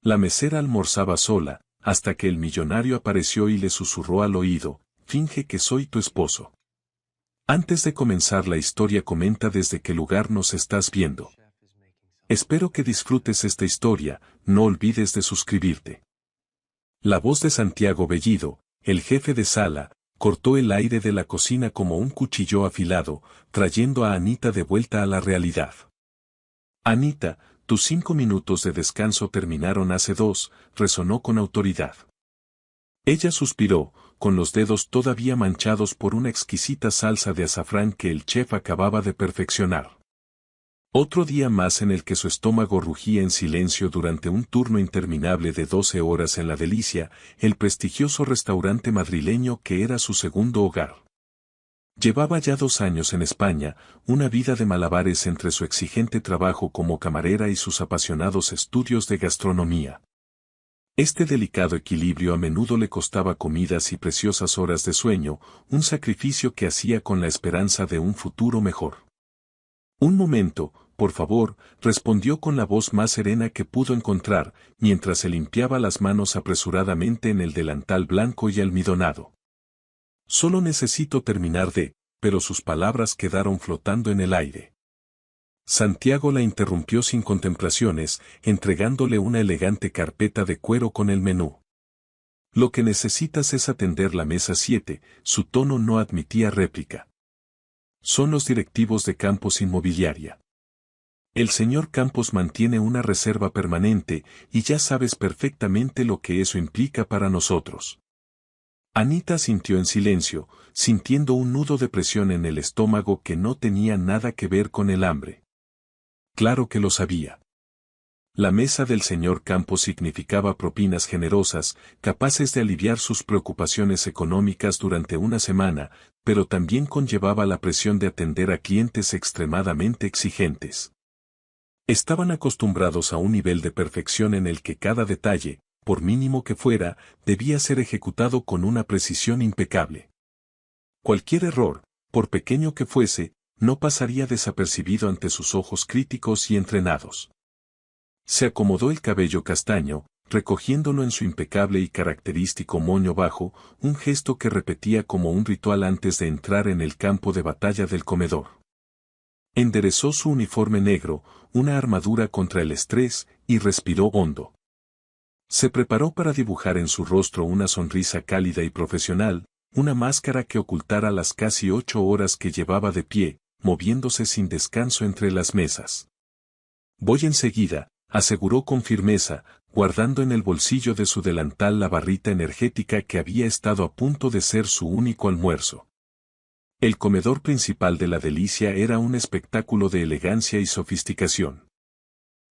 La mesera almorzaba sola, hasta que el millonario apareció y le susurró al oído, «Finge que soy tu esposo». Antes de comenzar la historia comenta desde qué lugar nos estás viendo. Espero que disfrutes esta historia, no olvides de suscribirte. La voz de Santiago Bellido, el jefe de sala, cortó el aire de la cocina como un cuchillo afilado, trayendo a Anita de vuelta a la realidad. «Anita, tus 5 minutos de descanso terminaron hace 2, resonó con autoridad. Ella suspiró, con los dedos todavía manchados por una exquisita salsa de azafrán que el chef acababa de perfeccionar. Otro día más en el que su estómago rugía en silencio durante un turno interminable de 12 horas en La Delicia, el prestigioso restaurante madrileño que era su segundo hogar. Llevaba ya 2 años en España, una vida de malabares entre su exigente trabajo como camarera y sus apasionados estudios de gastronomía. Este delicado equilibrio a menudo le costaba comidas y preciosas horas de sueño, un sacrificio que hacía con la esperanza de un futuro mejor. «Un momento, por favor», respondió con la voz más serena que pudo encontrar, mientras se limpiaba las manos apresuradamente en el delantal blanco y almidonado. «Solo necesito terminar de», pero sus palabras quedaron flotando en el aire. Santiago la interrumpió sin contemplaciones, entregándole una elegante carpeta de cuero con el menú. «Lo que necesitas es atender la mesa 7, su tono no admitía réplica. «Son los directivos de Campos Inmobiliaria. El señor Campos mantiene una reserva permanente, y ya sabes perfectamente lo que eso implica para nosotros». Anita asintió en silencio, sintiendo un nudo de presión en el estómago que no tenía nada que ver con el hambre. Claro que lo sabía. La mesa del señor Campos significaba propinas generosas, capaces de aliviar sus preocupaciones económicas durante una semana, pero también conllevaba la presión de atender a clientes extremadamente exigentes. Estaban acostumbrados a un nivel de perfección en el que cada detalle, por mínimo que fuera, debía ser ejecutado con una precisión impecable. Cualquier error, por pequeño que fuese, no pasaría desapercibido ante sus ojos críticos y entrenados. Se acomodó el cabello castaño, recogiéndolo en su impecable y característico moño bajo, un gesto que repetía como un ritual antes de entrar en el campo de batalla del comedor. Enderezó su uniforme negro, una armadura contra el estrés, y respiró hondo. Se preparó para dibujar en su rostro una sonrisa cálida y profesional, una máscara que ocultara las casi 8 horas que llevaba de pie, moviéndose sin descanso entre las mesas. «Voy enseguida», aseguró con firmeza, guardando en el bolsillo de su delantal la barrita energética que había estado a punto de ser su único almuerzo. El comedor principal de La Delicia era un espectáculo de elegancia y sofisticación.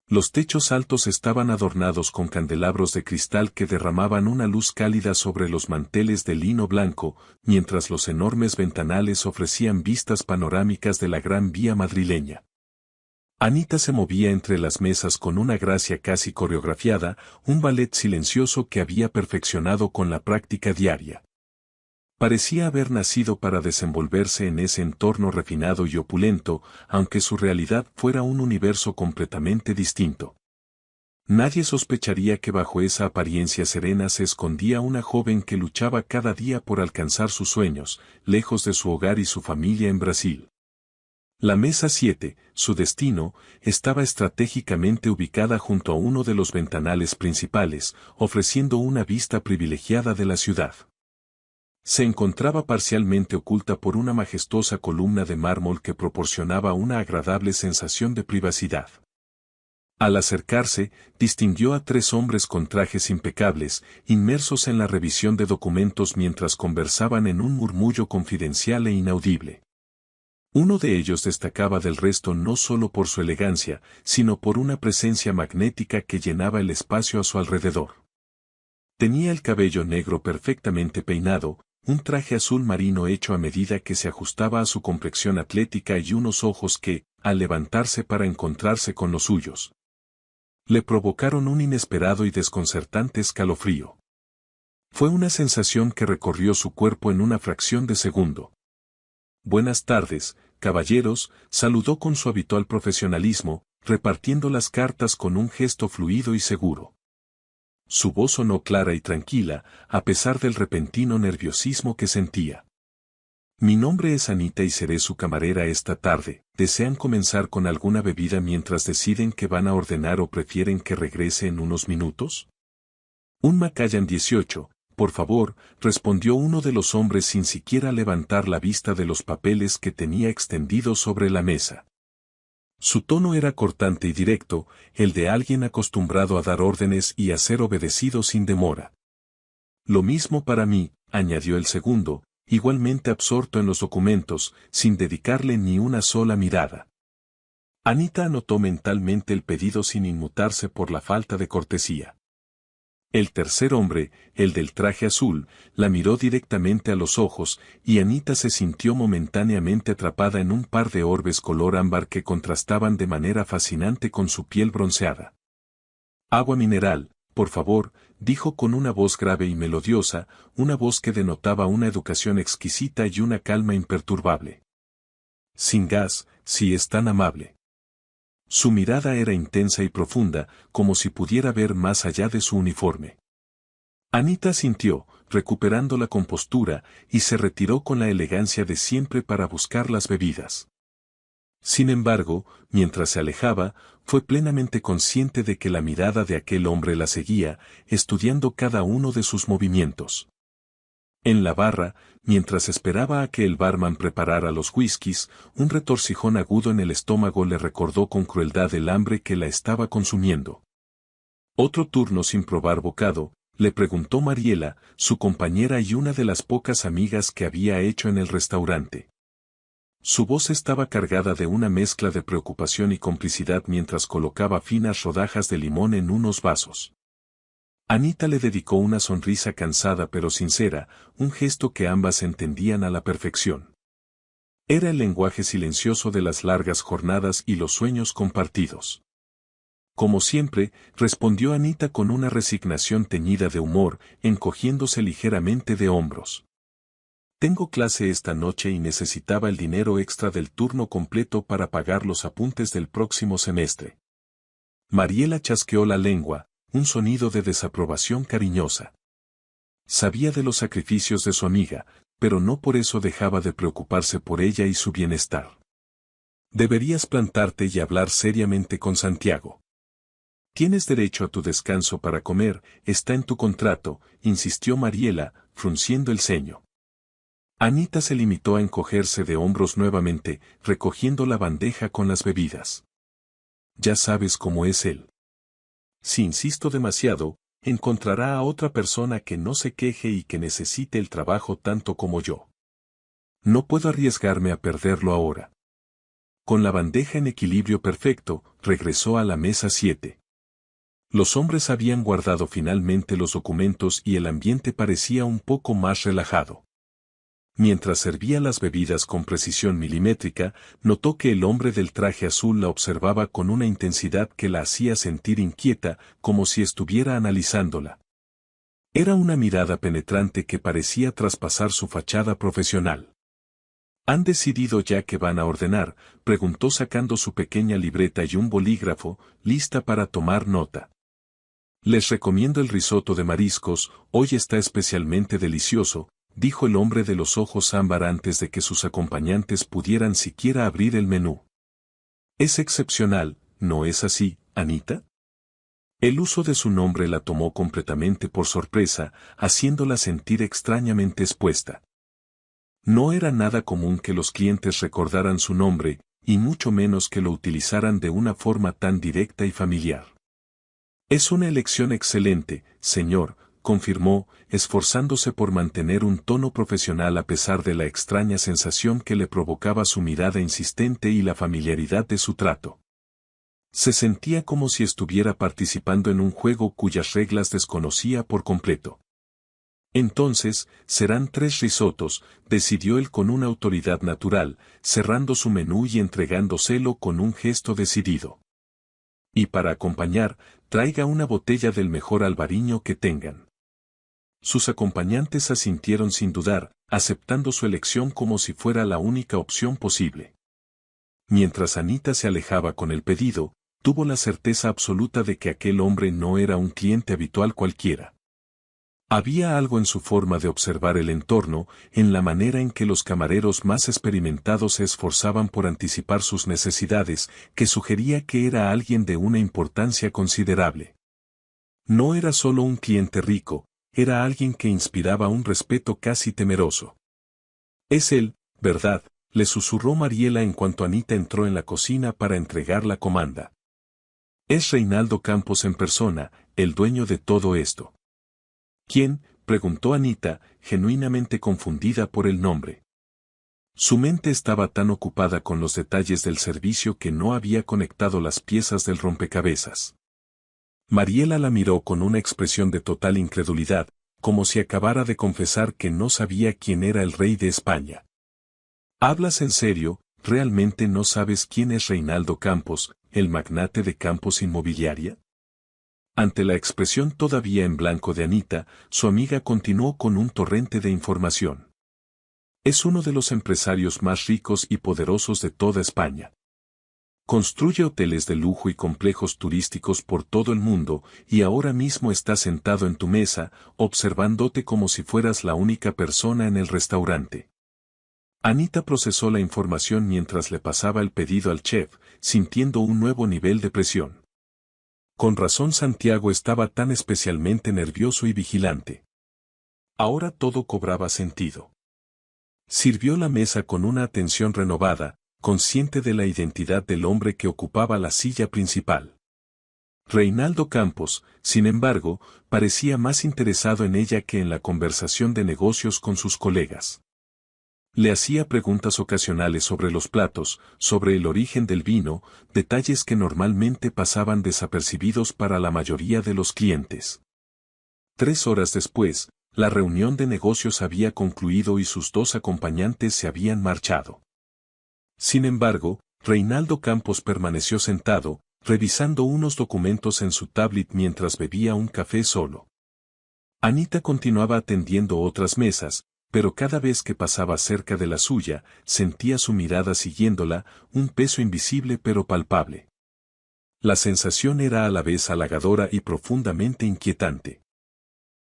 Los techos altos estaban adornados con candelabros de cristal que derramaban una luz cálida sobre los manteles de lino blanco, mientras los enormes ventanales ofrecían vistas panorámicas de la Gran Vía madrileña. Anita se movía entre las mesas con una gracia casi coreografiada, un ballet silencioso que había perfeccionado con la práctica diaria. Parecía haber nacido para desenvolverse en ese entorno refinado y opulento, aunque su realidad fuera un universo completamente distinto. Nadie sospecharía que bajo esa apariencia serena se escondía una joven que luchaba cada día por alcanzar sus sueños, lejos de su hogar y su familia en Brasil. La mesa 7, su destino, estaba estratégicamente ubicada junto a uno de los ventanales principales, ofreciendo una vista privilegiada de la ciudad. Se encontraba parcialmente oculta por una majestuosa columna de mármol que proporcionaba una agradable sensación de privacidad. Al acercarse, distinguió a 3 hombres con trajes impecables, inmersos en la revisión de documentos mientras conversaban en un murmullo confidencial e inaudible. Uno de ellos destacaba del resto no solo por su elegancia, sino por una presencia magnética que llenaba el espacio a su alrededor. Tenía el cabello negro perfectamente peinado, un traje azul marino hecho a medida que se ajustaba a su complexión atlética y unos ojos que, al levantarse para encontrarse con los suyos, le provocaron un inesperado y desconcertante escalofrío. Fue una sensación que recorrió su cuerpo en una fracción de segundo. «Buenas tardes, caballeros», saludó con su habitual profesionalismo, repartiendo las cartas con un gesto fluido y seguro. Su voz sonó clara y tranquila, a pesar del repentino nerviosismo que sentía. Mi nombre es Anita y seré su camarera esta tarde. ¿Desean comenzar con alguna bebida mientras deciden qué van a ordenar o prefieren que regrese en unos minutos? Un Macallan 18, por favor, respondió uno de los hombres sin siquiera levantar la vista de los papeles que tenía extendidos sobre la mesa. Su tono era cortante y directo, el de alguien acostumbrado a dar órdenes y a ser obedecido sin demora. Lo mismo para mí, añadió el segundo, igualmente absorto en los documentos, sin dedicarle ni una sola mirada. Anita anotó mentalmente el pedido sin inmutarse por la falta de cortesía. El tercer hombre, el del traje azul, la miró directamente a los ojos, y Anita se sintió momentáneamente atrapada en un par de orbes color ámbar que contrastaban de manera fascinante con su piel bronceada. Agua mineral, por favor, dijo con una voz grave y melodiosa, una voz que denotaba una educación exquisita y una calma imperturbable. Sin gas, si es tan amable. Su mirada era intensa y profunda, como si pudiera ver más allá de su uniforme. Anita sintió, recuperando la compostura, y se retiró con la elegancia de siempre para buscar las bebidas. Sin embargo, mientras se alejaba, fue plenamente consciente de que la mirada de aquel hombre la seguía, estudiando cada uno de sus movimientos. En la barra, mientras esperaba a que el barman preparara los whiskies, un retorcijón agudo en el estómago le recordó con crueldad el hambre que la estaba consumiendo. ¿Otro turno sin probar bocado?, le preguntó Mariela, su compañera y una de las pocas amigas que había hecho en el restaurante. Su voz estaba cargada de una mezcla de preocupación y complicidad mientras colocaba finas rodajas de limón en unos vasos. Anita le dedicó una sonrisa cansada pero sincera, un gesto que ambas entendían a la perfección. Era el lenguaje silencioso de las largas jornadas y los sueños compartidos. Como siempre, respondió Anita con una resignación teñida de humor, encogiéndose ligeramente de hombros. Tengo clase esta noche y necesitaba el dinero extra del turno completo para pagar los apuntes del próximo semestre. Mariela chasqueó la lengua, un sonido de desaprobación cariñosa. Sabía de los sacrificios de su amiga, pero no por eso dejaba de preocuparse por ella y su bienestar. Deberías plantarte y hablar seriamente con Santiago. Tienes derecho a tu descanso para comer, está en tu contrato, insistió Mariela, frunciendo el ceño. Anita se limitó a encogerse de hombros nuevamente, recogiendo la bandeja con las bebidas. Ya sabes cómo es él. Si insisto demasiado, encontrará a otra persona que no se queje y que necesite el trabajo tanto como yo. No puedo arriesgarme a perderlo ahora. Con la bandeja en equilibrio perfecto, regresó a la mesa 7. Los hombres habían guardado finalmente los documentos y el ambiente parecía un poco más relajado. Mientras servía las bebidas con precisión milimétrica, notó que el hombre del traje azul la observaba con una intensidad que la hacía sentir inquieta, como si estuviera analizándola. Era una mirada penetrante que parecía traspasar su fachada profesional. ¿Han decidido ya qué van a ordenar?, preguntó sacando su pequeña libreta y un bolígrafo, lista para tomar nota. Les recomiendo el risotto de mariscos, hoy está especialmente delicioso, dijo el hombre de los ojos ámbar antes de que sus acompañantes pudieran siquiera abrir el menú. Es excepcional, ¿no es así, Anita? El uso de su nombre la tomó completamente por sorpresa, haciéndola sentir extrañamente expuesta. No era nada común que los clientes recordaran su nombre, y mucho menos que lo utilizaran de una forma tan directa y familiar. Es una elección excelente, señor, confirmó, esforzándose por mantener un tono profesional a pesar de la extraña sensación que le provocaba su mirada insistente y la familiaridad de su trato. Se sentía como si estuviera participando en un juego cuyas reglas desconocía por completo. Entonces, serán 3 risotos, decidió él con una autoridad natural, cerrando su menú y entregándoselo con un gesto decidido. Y para acompañar, traiga una botella del mejor albariño que tengan. Sus acompañantes asintieron sin dudar, aceptando su elección como si fuera la única opción posible. Mientras Anita se alejaba con el pedido, tuvo la certeza absoluta de que aquel hombre no era un cliente habitual cualquiera. Había algo en su forma de observar el entorno, en la manera en que los camareros más experimentados se esforzaban por anticipar sus necesidades, que sugería que era alguien de una importancia considerable. No era solo un cliente rico, era alguien que inspiraba un respeto casi temeroso. «Es él, ¿verdad?», le susurró Mariela en cuanto Anita entró en la cocina para entregar la comanda. «Es Reinaldo Campos en persona, el dueño de todo esto». «¿Quién?», preguntó Anita, genuinamente confundida por el nombre. Su mente estaba tan ocupada con los detalles del servicio que no había conectado las piezas del rompecabezas. Mariela la miró con una expresión de total incredulidad, como si acabara de confesar que no sabía quién era el rey de España. «¿Hablas en serio? ¿Realmente no sabes quién es Reinaldo Campos, el magnate de Campos Inmobiliaria?». Ante la expresión todavía en blanco de Anita, su amiga continuó con un torrente de información. «Es uno de los empresarios más ricos y poderosos de toda España. Construye hoteles de lujo y complejos turísticos por todo el mundo, y ahora mismo está sentado en tu mesa, observándote como si fueras la única persona en el restaurante». Anita procesó la información mientras le pasaba el pedido al chef, sintiendo un nuevo nivel de presión. Con razón Santiago estaba tan especialmente nervioso y vigilante. Ahora todo cobraba sentido. Sirvió la mesa con una atención renovada, consciente de la identidad del hombre que ocupaba la silla principal. Reinaldo Campos, sin embargo, parecía más interesado en ella que en la conversación de negocios con sus colegas. Le hacía preguntas ocasionales sobre los platos, sobre el origen del vino, detalles que normalmente pasaban desapercibidos para la mayoría de los clientes. 3 horas después, la reunión de negocios había concluido y sus 2 acompañantes se habían marchado. Sin embargo, Reinaldo Campos permaneció sentado, revisando unos documentos en su tablet mientras bebía un café solo. Anita continuaba atendiendo otras mesas, pero cada vez que pasaba cerca de la suya, sentía su mirada siguiéndola, un peso invisible pero palpable. La sensación era a la vez halagadora y profundamente inquietante.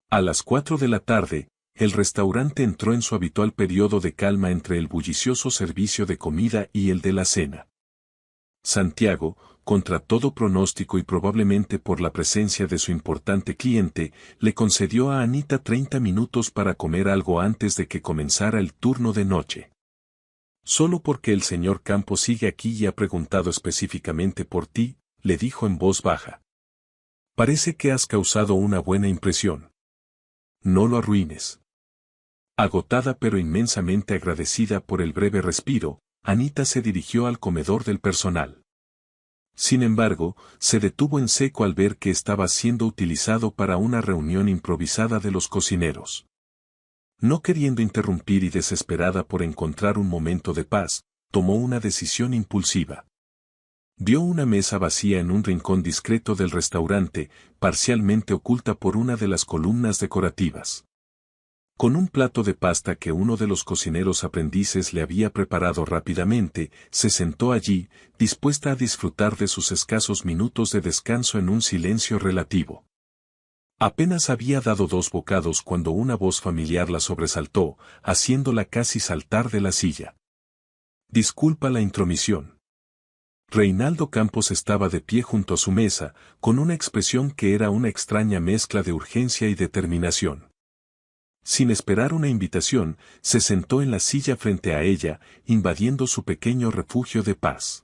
A las 4 de la tarde, el restaurante entró en su habitual periodo de calma entre el bullicioso servicio de comida y el de la cena. Santiago, contra todo pronóstico y probablemente por la presencia de su importante cliente, le concedió a Anita 30 minutos para comer algo antes de que comenzara el turno de noche. «Solo porque el señor Campos sigue aquí y ha preguntado específicamente por ti», le dijo en voz baja. «Parece que has causado una buena impresión. No lo arruines». Agotada pero inmensamente agradecida por el breve respiro, Anita se dirigió al comedor del personal. Sin embargo, se detuvo en seco al ver que estaba siendo utilizado para una reunión improvisada de los cocineros. No queriendo interrumpir y desesperada por encontrar un momento de paz, tomó una decisión impulsiva. Vio una mesa vacía en un rincón discreto del restaurante, parcialmente oculta por una de las columnas decorativas. Con un plato de pasta que uno de los cocineros aprendices le había preparado rápidamente, se sentó allí, dispuesta a disfrutar de sus escasos minutos de descanso en un silencio relativo. Apenas había dado 2 bocados cuando una voz familiar la sobresaltó, haciéndola casi saltar de la silla. «Disculpa la intromisión». Reinaldo Campos estaba de pie junto a su mesa, con una expresión que era una extraña mezcla de urgencia y determinación. Sin esperar una invitación, se sentó en la silla frente a ella, invadiendo su pequeño refugio de paz.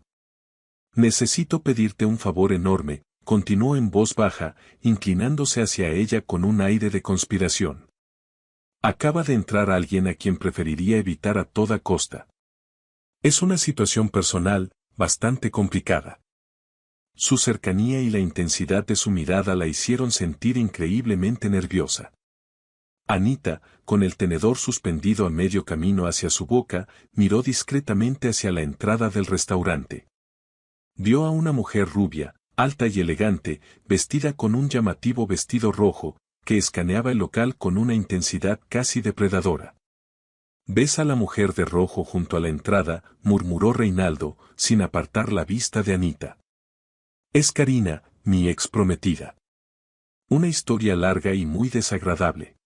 «Necesito pedirte un favor enorme», continuó en voz baja, inclinándose hacia ella con un aire de conspiración. «Acaba de entrar alguien a quien preferiría evitar a toda costa. Es una situación personal, bastante complicada». Su cercanía y la intensidad de su mirada la hicieron sentir increíblemente nerviosa. Anita, con el tenedor suspendido a medio camino hacia su boca, miró discretamente hacia la entrada del restaurante. Vio a una mujer rubia, alta y elegante, vestida con un llamativo vestido rojo, que escaneaba el local con una intensidad casi depredadora. «¿Ves a la mujer de rojo junto a la entrada?», murmuró Reinaldo, sin apartar la vista de Anita. Es Karina, mi ex prometida. Una historia larga y muy desagradable.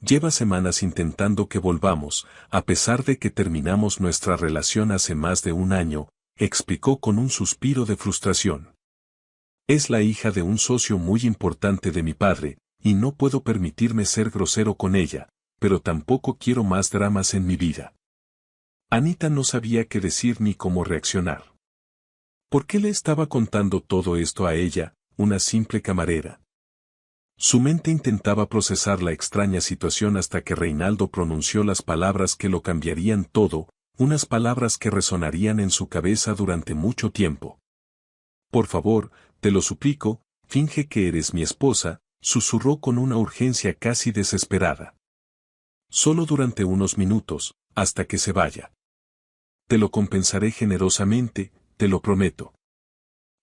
Lleva semanas intentando que volvamos, a pesar de que terminamos nuestra relación hace más de un año, explicó con un suspiro de frustración. Es la hija de un socio muy importante de mi padre, y no puedo permitirme ser grosero con ella, pero tampoco quiero más dramas en mi vida. Anita no sabía qué decir ni cómo reaccionar. ¿Por qué le estaba contando todo esto a ella, una simple camarera? Su mente intentaba procesar la extraña situación hasta que Reinaldo pronunció las palabras que lo cambiarían todo, unas palabras que resonarían en su cabeza durante mucho tiempo. Por favor, te lo suplico, finge que eres mi esposa, susurró con una urgencia casi desesperada. Solo durante unos minutos, hasta que se vaya. Te lo compensaré generosamente, te lo prometo.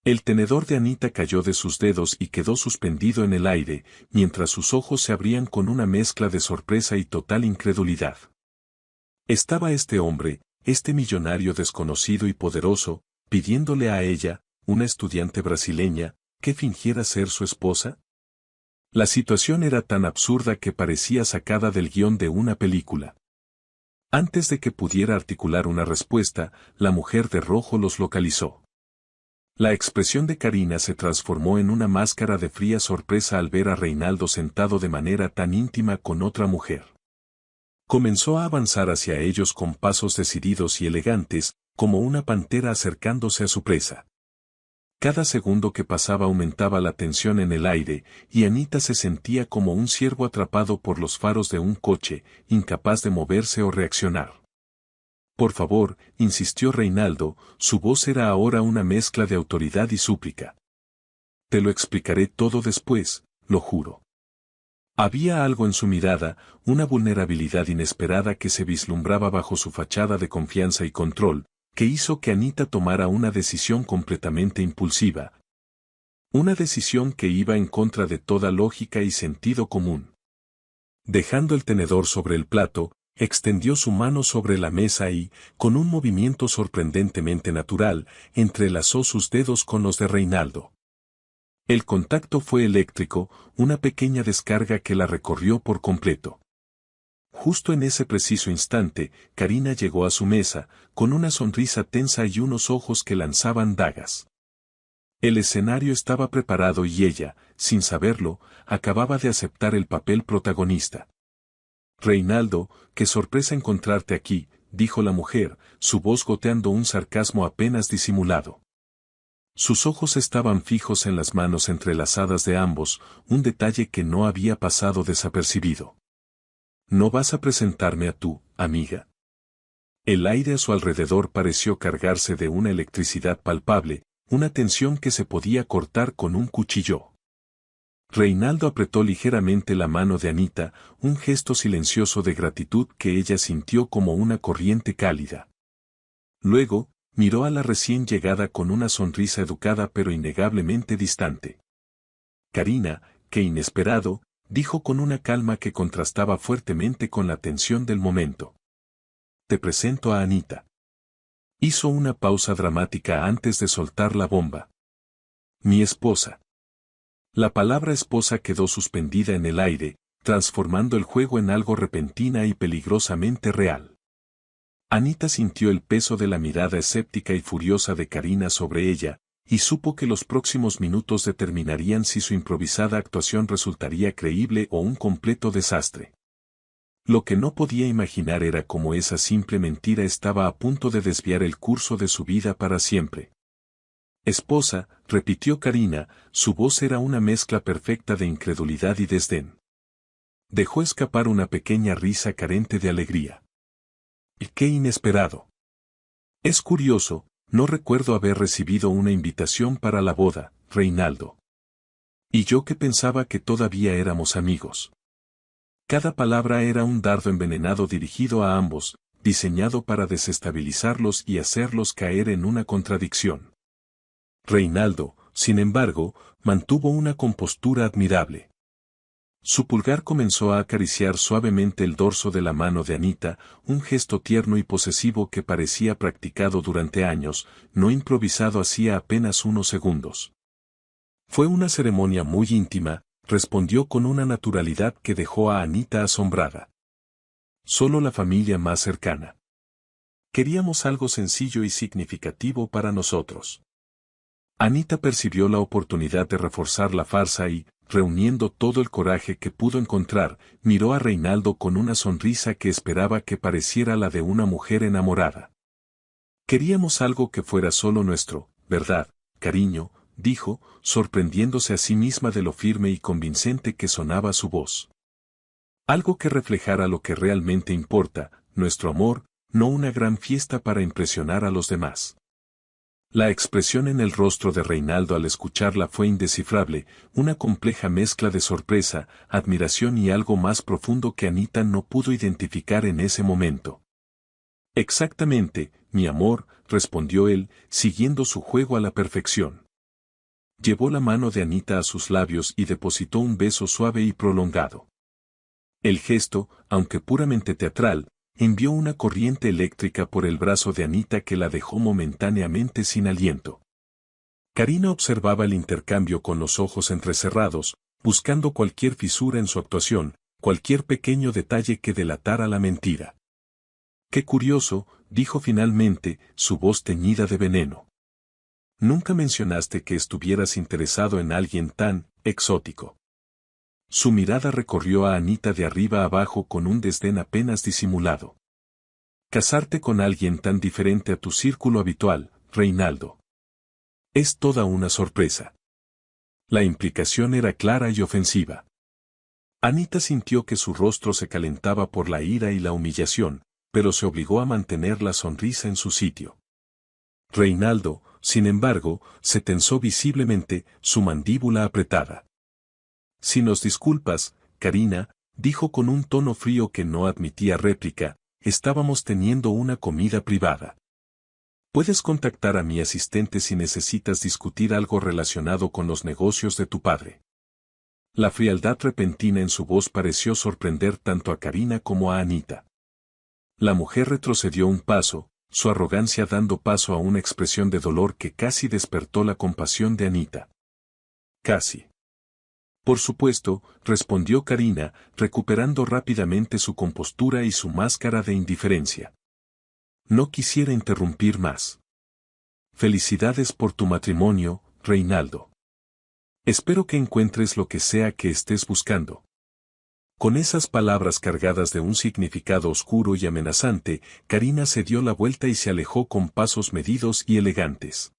El tenedor de Anita cayó de sus dedos y quedó suspendido en el aire, mientras sus ojos se abrían con una mezcla de sorpresa y total incredulidad. Estaba este hombre, este millonario desconocido y poderoso, pidiéndole a ella, una estudiante brasileña, que fingiera ser su esposa. La situación era tan absurda que parecía sacada del guión de una película. Antes de que pudiera articular una respuesta, la mujer de rojo los localizó. La expresión de Karina se transformó en una máscara de fría sorpresa al ver a Reinaldo sentado de manera tan íntima con otra mujer. Comenzó a avanzar hacia ellos con pasos decididos y elegantes, como una pantera acercándose a su presa. Cada segundo que pasaba aumentaba la tensión en el aire, y Anita se sentía como un ciervo atrapado por los faros de un coche, incapaz de moverse o reaccionar. Por favor, insistió Reinaldo, su voz era ahora una mezcla de autoridad y súplica. Te lo explicaré todo después, lo juro. Había algo en su mirada, una vulnerabilidad inesperada que se vislumbraba bajo su fachada de confianza y control, que hizo que Anita tomara una decisión completamente impulsiva. Una decisión que iba en contra de toda lógica y sentido común. Dejando el tenedor sobre el plato, extendió su mano sobre la mesa y, con un movimiento sorprendentemente natural, entrelazó sus dedos con los de Reinaldo. El contacto fue eléctrico, una pequeña descarga que la recorrió por completo. Justo en ese preciso instante, Karina llegó a su mesa, con una sonrisa tensa y unos ojos que lanzaban dagas. El escenario estaba preparado y ella, sin saberlo, acababa de aceptar el papel protagonista. Reinaldo, qué sorpresa encontrarte aquí, dijo la mujer, su voz goteando un sarcasmo apenas disimulado. Sus ojos estaban fijos en las manos entrelazadas de ambos, un detalle que no había pasado desapercibido. ¿No vas a presentarme a tu amiga? El aire a su alrededor pareció cargarse de una electricidad palpable, una tensión que se podía cortar con un cuchillo. Reinaldo apretó ligeramente la mano de Anita, un gesto silencioso de gratitud que ella sintió como una corriente cálida. Luego, miró a la recién llegada con una sonrisa educada pero innegablemente distante. Karina, qué inesperado, dijo con una calma que contrastaba fuertemente con la tensión del momento. Te presento a Anita. Hizo una pausa dramática antes de soltar la bomba. Mi esposa. La palabra esposa quedó suspendida en el aire, transformando el juego en algo repentina y peligrosamente real. Anita sintió el peso de la mirada escéptica y furiosa de Karina sobre ella, y supo que los próximos minutos determinarían si su improvisada actuación resultaría creíble o un completo desastre. Lo que no podía imaginar era cómo esa simple mentira estaba a punto de desviar el curso de su vida para siempre. Esposa, repitió Karina, su voz era una mezcla perfecta de incredulidad y desdén. Dejó escapar una pequeña risa carente de alegría. ¡Y qué inesperado! Es curioso, no recuerdo haber recibido una invitación para la boda, Reinaldo. Y yo que pensaba que todavía éramos amigos. Cada palabra era un dardo envenenado dirigido a ambos, diseñado para desestabilizarlos y hacerlos caer en una contradicción. Reinaldo, sin embargo, mantuvo una compostura admirable. Su pulgar comenzó a acariciar suavemente el dorso de la mano de Anita, un gesto tierno y posesivo que parecía practicado durante años, no improvisado hacía apenas unos segundos. Fue una ceremonia muy íntima, respondió con una naturalidad que dejó a Anita asombrada. Solo la familia más cercana. Queríamos algo sencillo y significativo para nosotros. Anita percibió la oportunidad de reforzar la farsa y, reuniendo todo el coraje que pudo encontrar, miró a Reinaldo con una sonrisa que esperaba que pareciera la de una mujer enamorada. Queríamos algo que fuera solo nuestro, ¿verdad, cariño?, dijo, sorprendiéndose a sí misma de lo firme y convincente que sonaba su voz. Algo que reflejara lo que realmente importa, nuestro amor, no una gran fiesta para impresionar a los demás. La expresión en el rostro de Reinaldo al escucharla fue indescifrable, una compleja mezcla de sorpresa, admiración y algo más profundo que Anita no pudo identificar en ese momento. Exactamente, mi amor, respondió él, siguiendo su juego a la perfección. Llevó la mano de Anita a sus labios y depositó un beso suave y prolongado. El gesto, aunque puramente teatral, envió una corriente eléctrica por el brazo de Anita que la dejó momentáneamente sin aliento. Karina observaba el intercambio con los ojos entrecerrados, buscando cualquier fisura en su actuación, cualquier pequeño detalle que delatara la mentira. Qué curioso, dijo finalmente, su voz teñida de veneno. Nunca mencionaste que estuvieras interesado en alguien tan exótico. Su mirada recorrió a Anita de arriba abajo con un desdén apenas disimulado. Casarte con alguien tan diferente a tu círculo habitual, Reinaldo. Es toda una sorpresa. La implicación era clara y ofensiva. Anita sintió que su rostro se calentaba por la ira y la humillación, pero se obligó a mantener la sonrisa en su sitio. Reinaldo, sin embargo, se tensó visiblemente, su mandíbula apretada. Si nos disculpas, Karina, dijo con un tono frío que no admitía réplica, estábamos teniendo una comida privada. Puedes contactar a mi asistente si necesitas discutir algo relacionado con los negocios de tu padre. La frialdad repentina en su voz pareció sorprender tanto a Karina como a Anita. La mujer retrocedió un paso, su arrogancia dando paso a una expresión de dolor que casi despertó la compasión de Anita. Casi. Por supuesto, respondió Karina, recuperando rápidamente su compostura y su máscara de indiferencia. No quisiera interrumpir más. Felicidades por tu matrimonio, Reinaldo. Espero que encuentres lo que sea que estés buscando. Con esas palabras cargadas de un significado oscuro y amenazante, Karina se dio la vuelta y se alejó con pasos medidos y elegantes.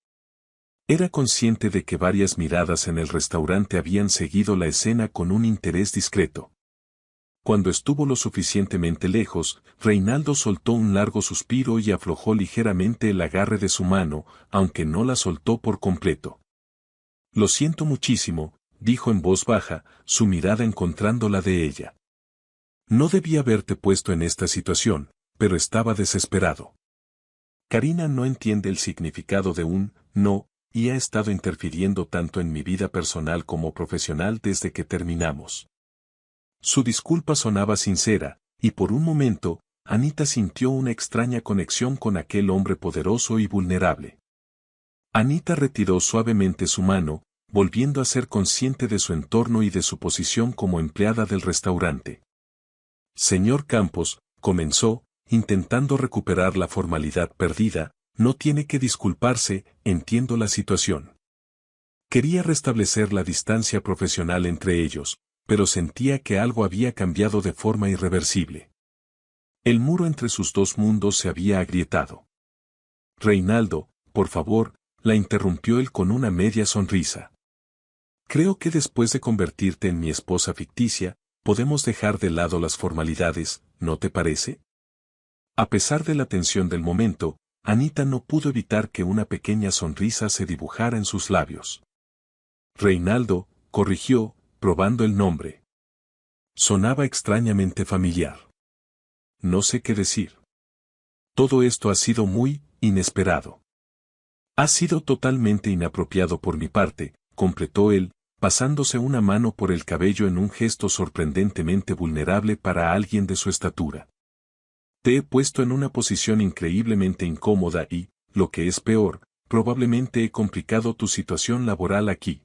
Era consciente de que varias miradas en el restaurante habían seguido la escena con un interés discreto. Cuando estuvo lo suficientemente lejos, Reinaldo soltó un largo suspiro y aflojó ligeramente el agarre de su mano, aunque no la soltó por completo. Lo siento muchísimo, dijo en voz baja, su mirada encontrando la de ella. No debía haberte puesto en esta situación, pero estaba desesperado. Karina no entiende el significado de un no, y ha estado interfiriendo tanto en mi vida personal como profesional desde que terminamos. Su disculpa sonaba sincera, y por un momento, Anita sintió una extraña conexión con aquel hombre poderoso y vulnerable. Anita retiró suavemente su mano, volviendo a ser consciente de su entorno y de su posición como empleada del restaurante. Señor Campos, comenzó, intentando recuperar la formalidad perdida, no tiene que disculparse, entiendo la situación. Quería restablecer la distancia profesional entre ellos, pero sentía que algo había cambiado de forma irreversible. El muro entre sus dos mundos se había agrietado. Reinaldo, por favor, la interrumpió él con una media sonrisa. Creo que después de convertirte en mi esposa ficticia, podemos dejar de lado las formalidades, ¿no te parece? A pesar de la tensión del momento, Anita no pudo evitar que una pequeña sonrisa se dibujara en sus labios. Reinaldo, corrigió, probando el nombre. Sonaba extrañamente familiar. No sé qué decir. Todo esto ha sido muy inesperado. Ha sido totalmente inapropiado por mi parte, completó él, pasándose una mano por el cabello en un gesto sorprendentemente vulnerable para alguien de su estatura. Te he puesto en una posición increíblemente incómoda y, lo que es peor, probablemente he complicado tu situación laboral aquí.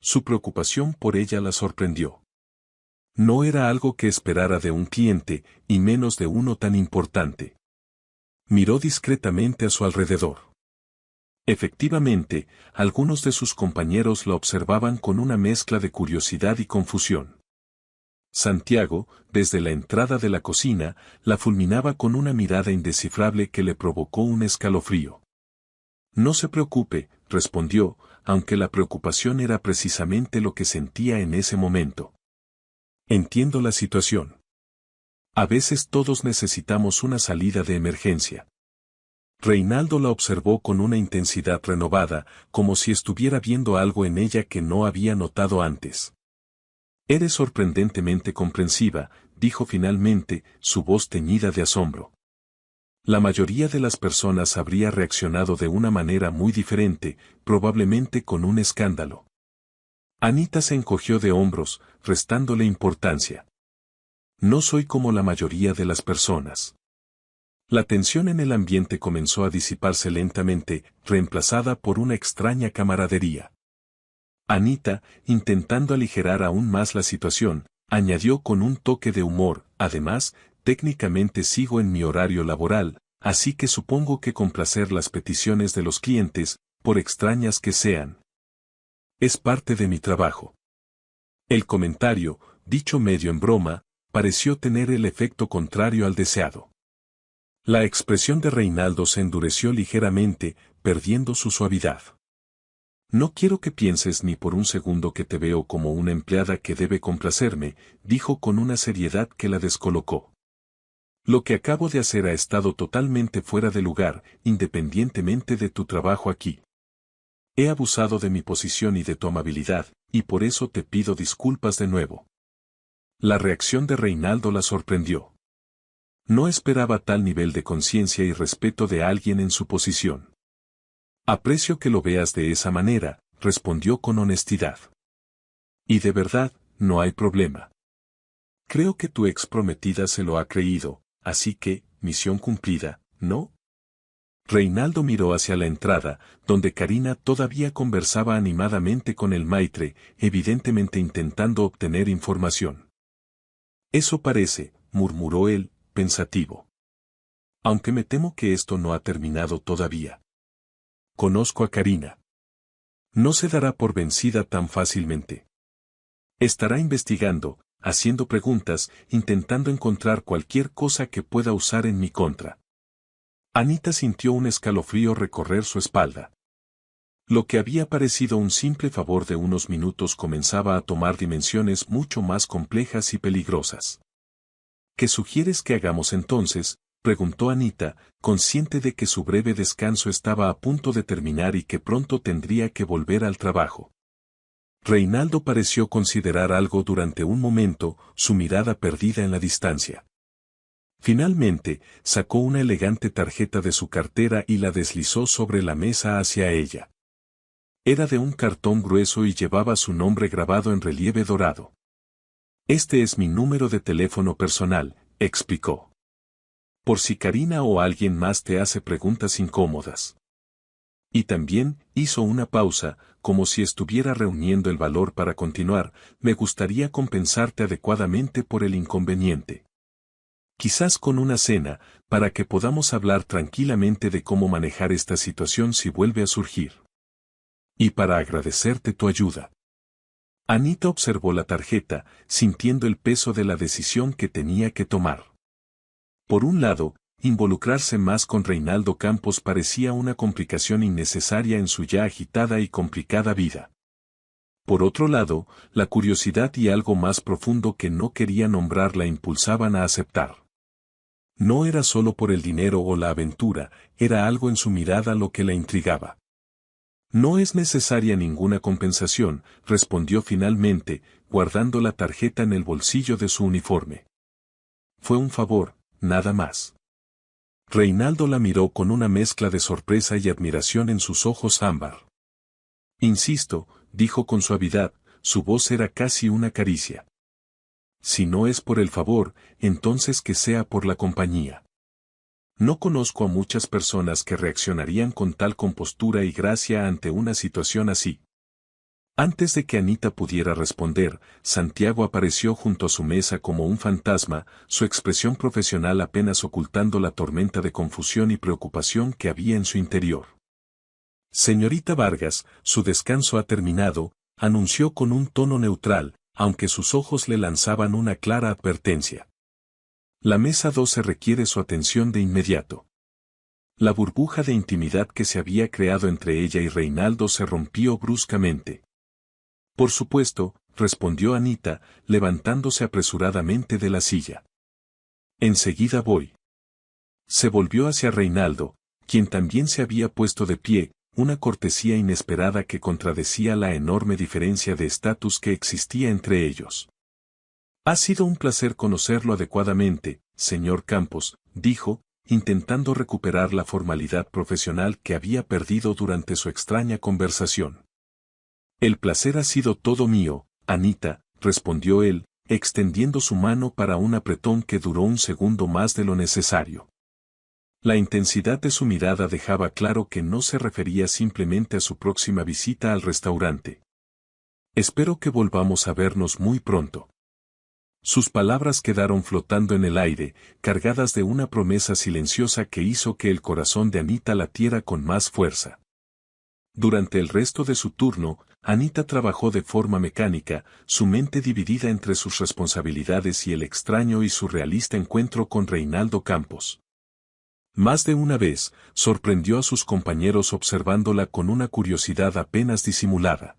Su preocupación por ella la sorprendió. No era algo que esperara de un cliente, y menos de uno tan importante. Miró discretamente a su alrededor. Efectivamente, algunos de sus compañeros la observaban con una mezcla de curiosidad y confusión. Santiago, desde la entrada de la cocina, la fulminaba con una mirada indescifrable que le provocó un escalofrío. No se preocupe, respondió, aunque la preocupación era precisamente lo que sentía en ese momento. Entiendo la situación. A veces todos necesitamos una salida de emergencia. Reinaldo la observó con una intensidad renovada, como si estuviera viendo algo en ella que no había notado antes. Eres sorprendentemente comprensiva, dijo finalmente, su voz teñida de asombro. La mayoría de las personas habría reaccionado de una manera muy diferente, probablemente con un escándalo. Anita se encogió de hombros, restándole importancia. No soy como la mayoría de las personas. La tensión en el ambiente comenzó a disiparse lentamente, reemplazada por una extraña camaradería. Anita, intentando aligerar aún más la situación, añadió con un toque de humor, además, técnicamente sigo en mi horario laboral, así que supongo que complacer las peticiones de los clientes, por extrañas que sean, es parte de mi trabajo. El comentario, dicho medio en broma, pareció tener el efecto contrario al deseado. La expresión de Reinaldo se endureció ligeramente, perdiendo su suavidad. No quiero que pienses ni por un segundo que te veo como una empleada que debe complacerme, dijo con una seriedad que la descolocó. Lo que acabo de hacer ha estado totalmente fuera de lugar, independientemente de tu trabajo aquí. He abusado de mi posición y de tu amabilidad, y por eso te pido disculpas de nuevo. La reacción de Reinaldo la sorprendió. No esperaba tal nivel de conciencia y respeto de alguien en su posición. Aprecio que lo veas de esa manera, respondió con honestidad. Y de verdad, no hay problema. Creo que tu ex prometida se lo ha creído, así que, misión cumplida, ¿no? Reinaldo miró hacia la entrada, donde Karina todavía conversaba animadamente con el maitre, evidentemente intentando obtener información. Eso parece, murmuró él, pensativo. Aunque me temo que esto no ha terminado todavía. Conozco a Karina. No se dará por vencida tan fácilmente. Estará investigando, haciendo preguntas, intentando encontrar cualquier cosa que pueda usar en mi contra. Anita sintió un escalofrío recorrer su espalda. Lo que había parecido un simple favor de unos minutos comenzaba a tomar dimensiones mucho más complejas y peligrosas. ¿Qué sugieres que hagamos entonces?, preguntó Anita, consciente de que su breve descanso estaba a punto de terminar y que pronto tendría que volver al trabajo. Reinaldo pareció considerar algo durante un momento, su mirada perdida en la distancia. Finalmente, sacó una elegante tarjeta de su cartera y la deslizó sobre la mesa hacia ella. Era de un cartón grueso y llevaba su nombre grabado en relieve dorado. Este es mi número de teléfono personal, explicó. Por si Karina o alguien más te hace preguntas incómodas. Y también, hizo una pausa, como si estuviera reuniendo el valor para continuar, me gustaría compensarte adecuadamente por el inconveniente. Quizás con una cena, para que podamos hablar tranquilamente de cómo manejar esta situación si vuelve a surgir. Y para agradecerte tu ayuda. Anita observó la tarjeta, sintiendo el peso de la decisión que tenía que tomar. Por un lado, involucrarse más con Reinaldo Campos parecía una complicación innecesaria en su ya agitada y complicada vida. Por otro lado, la curiosidad y algo más profundo que no quería nombrar la impulsaban a aceptar. No era solo por el dinero o la aventura, era algo en su mirada lo que la intrigaba. No es necesaria ninguna compensación, respondió finalmente, guardando la tarjeta en el bolsillo de su uniforme. Fue un favor, nada más. Reinaldo la miró con una mezcla de sorpresa y admiración en sus ojos ámbar. Insisto, dijo con suavidad, su voz era casi una caricia. Si no es por el favor, entonces que sea por la compañía. No conozco a muchas personas que reaccionarían con tal compostura y gracia ante una situación así. Antes de que Anita pudiera responder, Santiago apareció junto a su mesa como un fantasma, su expresión profesional apenas ocultando la tormenta de confusión y preocupación que había en su interior. Señorita Vargas, su descanso ha terminado, anunció con un tono neutral, aunque sus ojos le lanzaban una clara advertencia. La mesa 12 requiere su atención de inmediato. La burbuja de intimidad que se había creado entre ella y Reinaldo se rompió bruscamente. Por supuesto, respondió Anita, levantándose apresuradamente de la silla. Enseguida voy. Se volvió hacia Reinaldo, quien también se había puesto de pie, una cortesía inesperada que contradecía la enorme diferencia de estatus que existía entre ellos. Ha sido un placer conocerlo adecuadamente, señor Campos, dijo, intentando recuperar la formalidad profesional que había perdido durante su extraña conversación. El placer ha sido todo mío, Anita, respondió él, extendiendo su mano para un apretón que duró un segundo más de lo necesario. La intensidad de su mirada dejaba claro que no se refería simplemente a su próxima visita al restaurante. Espero que volvamos a vernos muy pronto. Sus palabras quedaron flotando en el aire, cargadas de una promesa silenciosa que hizo que el corazón de Anita latiera con más fuerza. Durante el resto de su turno, Anita trabajó de forma mecánica, su mente dividida entre sus responsabilidades y el extraño y surrealista encuentro con Reinaldo Campos. Más de una vez, sorprendió a sus compañeros observándola con una curiosidad apenas disimulada.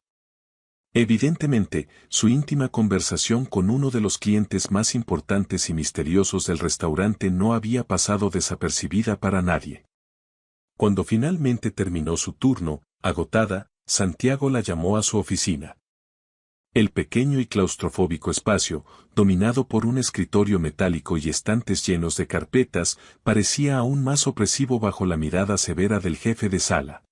Evidentemente, su íntima conversación con uno de los clientes más importantes y misteriosos del restaurante no había pasado desapercibida para nadie. Cuando finalmente terminó su turno, agotada, Santiago la llamó a su oficina. El pequeño y claustrofóbico espacio, dominado por un escritorio metálico y estantes llenos de carpetas, parecía aún más opresivo bajo la mirada severa del jefe de sala.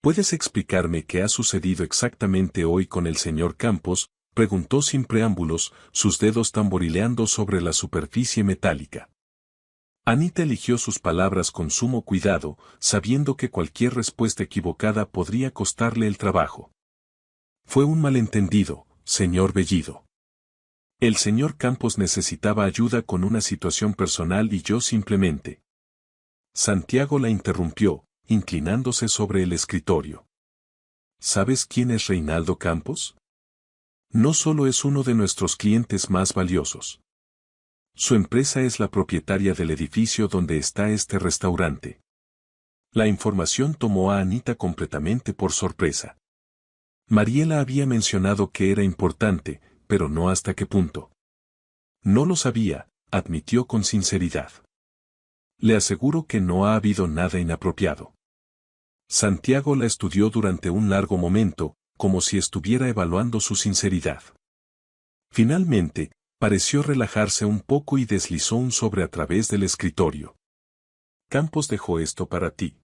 ¿Puedes explicarme qué ha sucedido exactamente hoy con el señor Campos?, preguntó sin preámbulos, sus dedos tamborileando sobre la superficie metálica. Anita eligió sus palabras con sumo cuidado, sabiendo que cualquier respuesta equivocada podría costarle el trabajo. Fue un malentendido, señor Bellido. El señor Campos necesitaba ayuda con una situación personal y yo simplemente. Santiago la interrumpió, inclinándose sobre el escritorio. ¿Sabes quién es Reinaldo Campos? No solo es uno de nuestros clientes más valiosos. Su empresa es la propietaria del edificio donde está este restaurante. La información tomó a Anita completamente por sorpresa. Mariela había mencionado que era importante, pero no hasta qué punto. No lo sabía, admitió con sinceridad. Le aseguro que no ha habido nada inapropiado. Santiago la estudió durante un largo momento, como si estuviera evaluando su sinceridad. Finalmente, pareció relajarse un poco y deslizó un sobre a través del escritorio. Campos dejó esto para ti.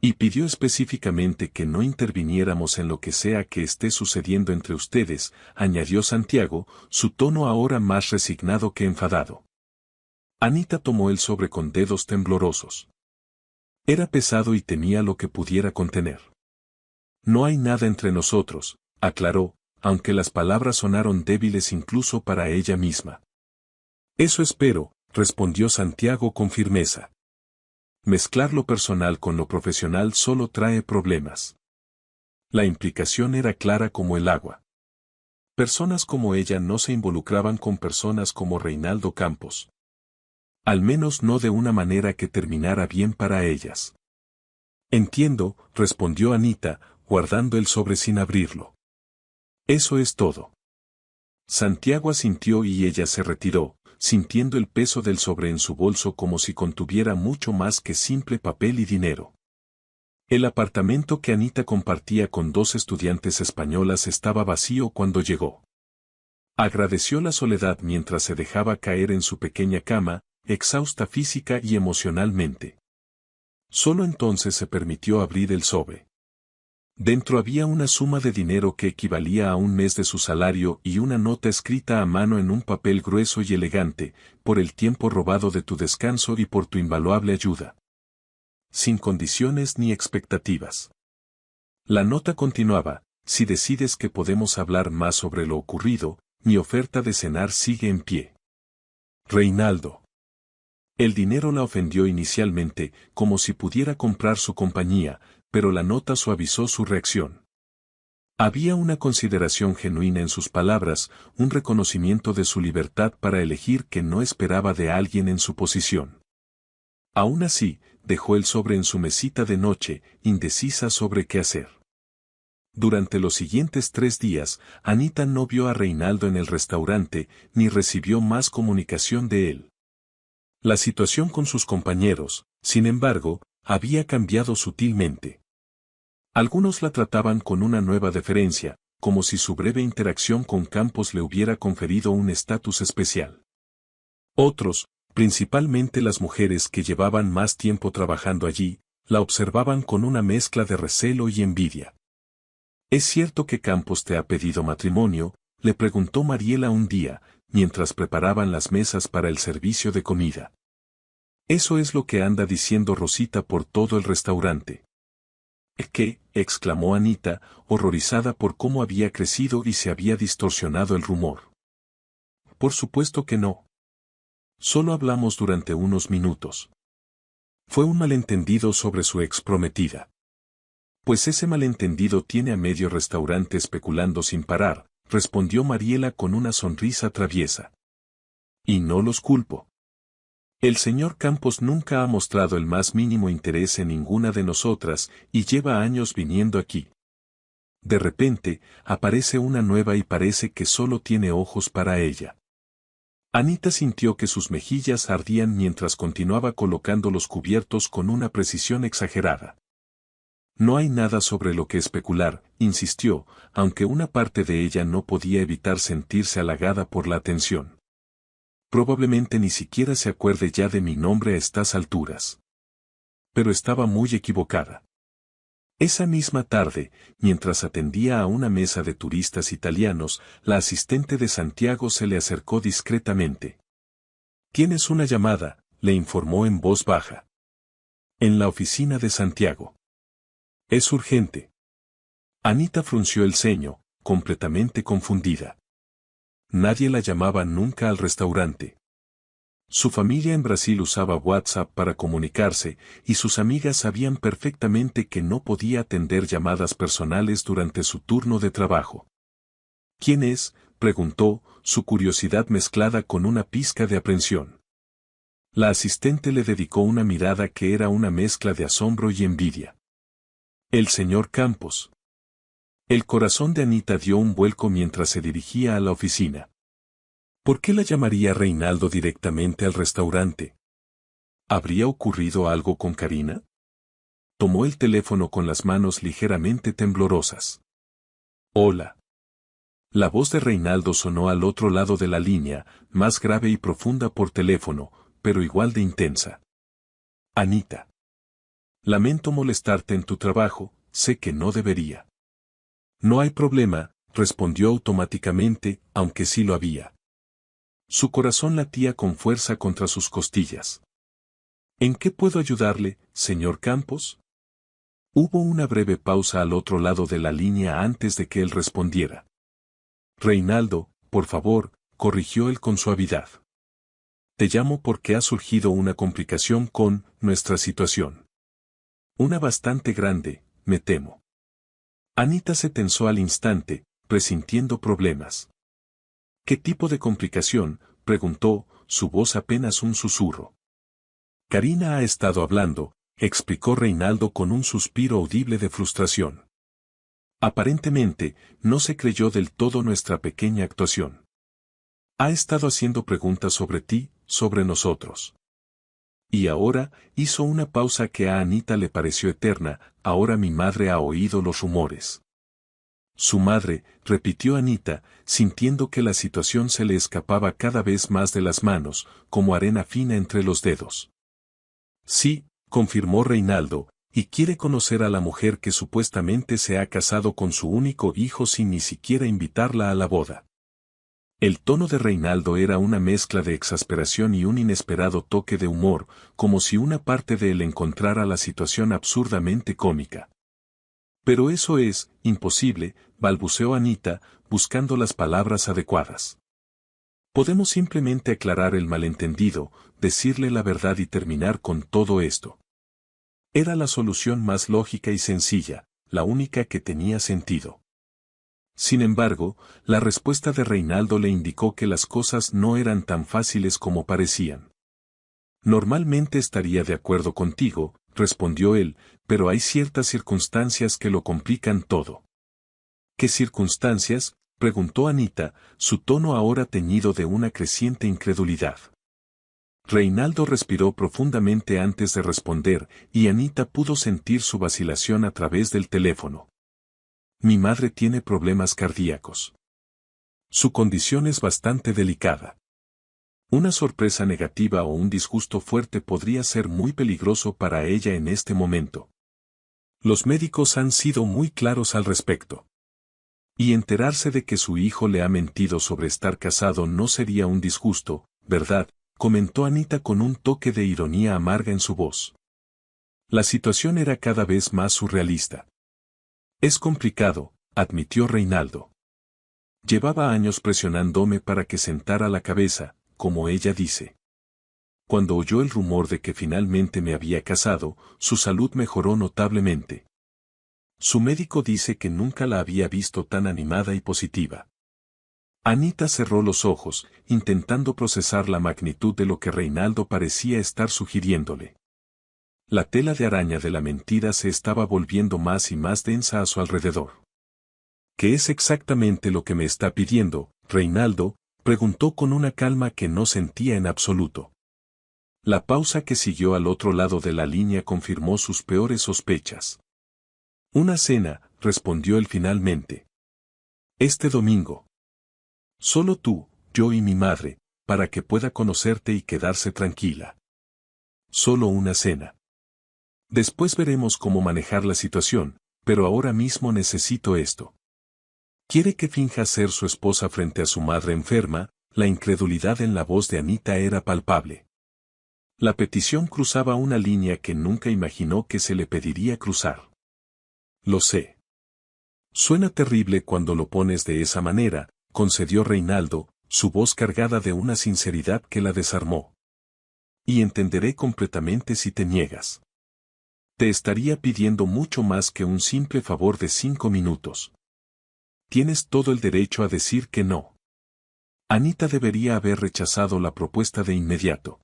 Y pidió específicamente que no interviniéramos en lo que sea que esté sucediendo entre ustedes, añadió Santiago, su tono ahora más resignado que enfadado. Anita tomó el sobre con dedos temblorosos. Era pesado y temía lo que pudiera contener. No hay nada entre nosotros, aclaró, aunque las palabras sonaron débiles incluso para ella misma. Eso espero, respondió Santiago con firmeza. Mezclar lo personal con lo profesional solo trae problemas. La implicación era clara como el agua. Personas como ella no se involucraban con personas como Reinaldo Campos. Al menos no de una manera que terminara bien para ellas. Entiendo, respondió Anita, guardando el sobre sin abrirlo. Eso es todo. Santiago asintió y ella se retiró, sintiendo el peso del sobre en su bolso como si contuviera mucho más que simple papel y dinero. El apartamento que Anita compartía con dos estudiantes españolas estaba vacío cuando llegó. Agradeció la soledad mientras se dejaba caer en su pequeña cama, exhausta física y emocionalmente. Solo entonces se permitió abrir el sobre. Dentro había una suma de dinero que equivalía a un mes de su salario y una nota escrita a mano en un papel grueso y elegante, por el tiempo robado de tu descanso y por tu invaluable ayuda. Sin condiciones ni expectativas. La nota continuaba, si decides que podemos hablar más sobre lo ocurrido, mi oferta de cenar sigue en pie. Reinaldo. El dinero la ofendió inicialmente, como si pudiera comprar su compañía, pero la nota suavizó su reacción. Había una consideración genuina en sus palabras, un reconocimiento de su libertad para elegir que no esperaba de alguien en su posición. Aún así, dejó el sobre en su mesita de noche, indecisa sobre qué hacer. Durante los siguientes 3 días, Anita no vio a Reinaldo en el restaurante, ni recibió más comunicación de él. La situación con sus compañeros, sin embargo, había cambiado sutilmente. Algunos la trataban con una nueva deferencia, como si su breve interacción con Campos le hubiera conferido un estatus especial. Otros, principalmente las mujeres que llevaban más tiempo trabajando allí, la observaban con una mezcla de recelo y envidia. ¿Es cierto que Campos te ha pedido matrimonio?, le preguntó Mariela un día, mientras preparaban las mesas para el servicio de comida. Eso es lo que anda diciendo Rosita por todo el restaurante. ¿Qué?, exclamó Anita, horrorizada por cómo había crecido y se había distorsionado el rumor. Por supuesto que no. Solo hablamos durante unos minutos. Fue un malentendido sobre su ex prometida. Pues ese malentendido tiene a medio restaurante especulando sin parar, respondió Mariela con una sonrisa traviesa. Y no los culpo. El señor Campos nunca ha mostrado el más mínimo interés en ninguna de nosotras y lleva años viniendo aquí. De repente, aparece una nueva y parece que solo tiene ojos para ella. Anita sintió que sus mejillas ardían mientras continuaba colocando los cubiertos con una precisión exagerada. No hay nada sobre lo que especular, insistió, aunque una parte de ella no podía evitar sentirse halagada por la atención. Probablemente ni siquiera se acuerde ya de mi nombre a estas alturas. Pero estaba muy equivocada. Esa misma tarde, mientras atendía a una mesa de turistas italianos, la asistente de Santiago se le acercó discretamente. «Tienes una llamada», le informó en voz baja. «En la oficina de Santiago. Es urgente». Anita frunció el ceño, completamente confundida. Nadie la llamaba nunca al restaurante. Su familia en Brasil usaba WhatsApp para comunicarse, y sus amigas sabían perfectamente que no podía atender llamadas personales durante su turno de trabajo. «¿Quién es?», preguntó, su curiosidad mezclada con una pizca de aprensión. La asistente le dedicó una mirada que era una mezcla de asombro y envidia. «El señor Campos». El corazón de Anita dio un vuelco mientras se dirigía a la oficina. ¿Por qué la llamaría Reinaldo directamente al restaurante? ¿Habría ocurrido algo con Karina? Tomó el teléfono con las manos ligeramente temblorosas. «Hola». La voz de Reinaldo sonó al otro lado de la línea, más grave y profunda por teléfono, pero igual de intensa. «Anita. Lamento molestarte en tu trabajo, sé que no debería». «No hay problema», respondió automáticamente, aunque sí lo había. Su corazón latía con fuerza contra sus costillas. «¿En qué puedo ayudarle, señor Campos?». Hubo una breve pausa al otro lado de la línea antes de que él respondiera. «Reinaldo, por favor», corrigió él con suavidad. «Te llamo porque ha surgido una complicación con nuestra situación. Una bastante grande, me temo». Anita se tensó al instante, presintiendo problemas. «¿Qué tipo de complicación?», preguntó, su voz apenas un susurro. «Karina ha estado hablando», explicó Reinaldo con un suspiro audible de frustración. «Aparentemente, no se creyó del todo nuestra pequeña actuación. Ha estado haciendo preguntas sobre ti, sobre nosotros». Y ahora, hizo una pausa que a Anita le pareció eterna, «ahora mi madre ha oído los rumores». «Su madre», repitió Anita, sintiendo que la situación se le escapaba cada vez más de las manos, como arena fina entre los dedos. «Sí», confirmó Reinaldo, «y quiere conocer a la mujer que supuestamente se ha casado con su único hijo sin ni siquiera invitarla a la boda». El tono de Reinaldo era una mezcla de exasperación y un inesperado toque de humor, como si una parte de él encontrara la situación absurdamente cómica. Pero eso es imposible, balbuceó Anita, buscando las palabras adecuadas. Podemos simplemente aclarar el malentendido, decirle la verdad y terminar con todo esto. Era la solución más lógica y sencilla, la única que tenía sentido. Sin embargo, la respuesta de Reinaldo le indicó que las cosas no eran tan fáciles como parecían. Normalmente estaría de acuerdo contigo, respondió él, pero hay ciertas circunstancias que lo complican todo. ¿Qué circunstancias?, preguntó Anita, su tono ahora teñido de una creciente incredulidad. Reinaldo respiró profundamente antes de responder, y Anita pudo sentir su vacilación a través del teléfono. Mi madre tiene problemas cardíacos. Su condición es bastante delicada. Una sorpresa negativa o un disgusto fuerte podría ser muy peligroso para ella en este momento. Los médicos han sido muy claros al respecto. Y enterarse de que su hijo le ha mentido sobre estar casado no sería un disgusto, ¿verdad?, comentó Anita con un toque de ironía amarga en su voz. La situación era cada vez más surrealista. Es complicado, admitió Reinaldo. Llevaba años presionándome para que sentara la cabeza, como ella dice. Cuando oyó el rumor de que finalmente me había casado, su salud mejoró notablemente. Su médico dice que nunca la había visto tan animada y positiva. Anita cerró los ojos, intentando procesar la magnitud de lo que Reinaldo parecía estar sugiriéndole. La tela de araña de la mentira se estaba volviendo más y más densa a su alrededor. ¿Qué es exactamente lo que me está pidiendo, Reinaldo?, preguntó con una calma que no sentía en absoluto. La pausa que siguió al otro lado de la línea confirmó sus peores sospechas. Una cena, respondió él finalmente. Este domingo. Solo tú, yo y mi madre, para que pueda conocerte y quedarse tranquila. Solo una cena. Después veremos cómo manejar la situación, pero ahora mismo necesito esto. Quiere que finja ser su esposa frente a su madre enferma. La incredulidad en la voz de Anita era palpable. La petición cruzaba una línea que nunca imaginó que se le pediría cruzar. Lo sé. Suena terrible cuando lo pones de esa manera, concedió Reinaldo, su voz cargada de una sinceridad que la desarmó. Y entenderé completamente si te niegas. Te estaría pidiendo mucho más que un simple favor de 5 minutos. Tienes todo el derecho a decir que no. Anita debería haber rechazado la propuesta de inmediato.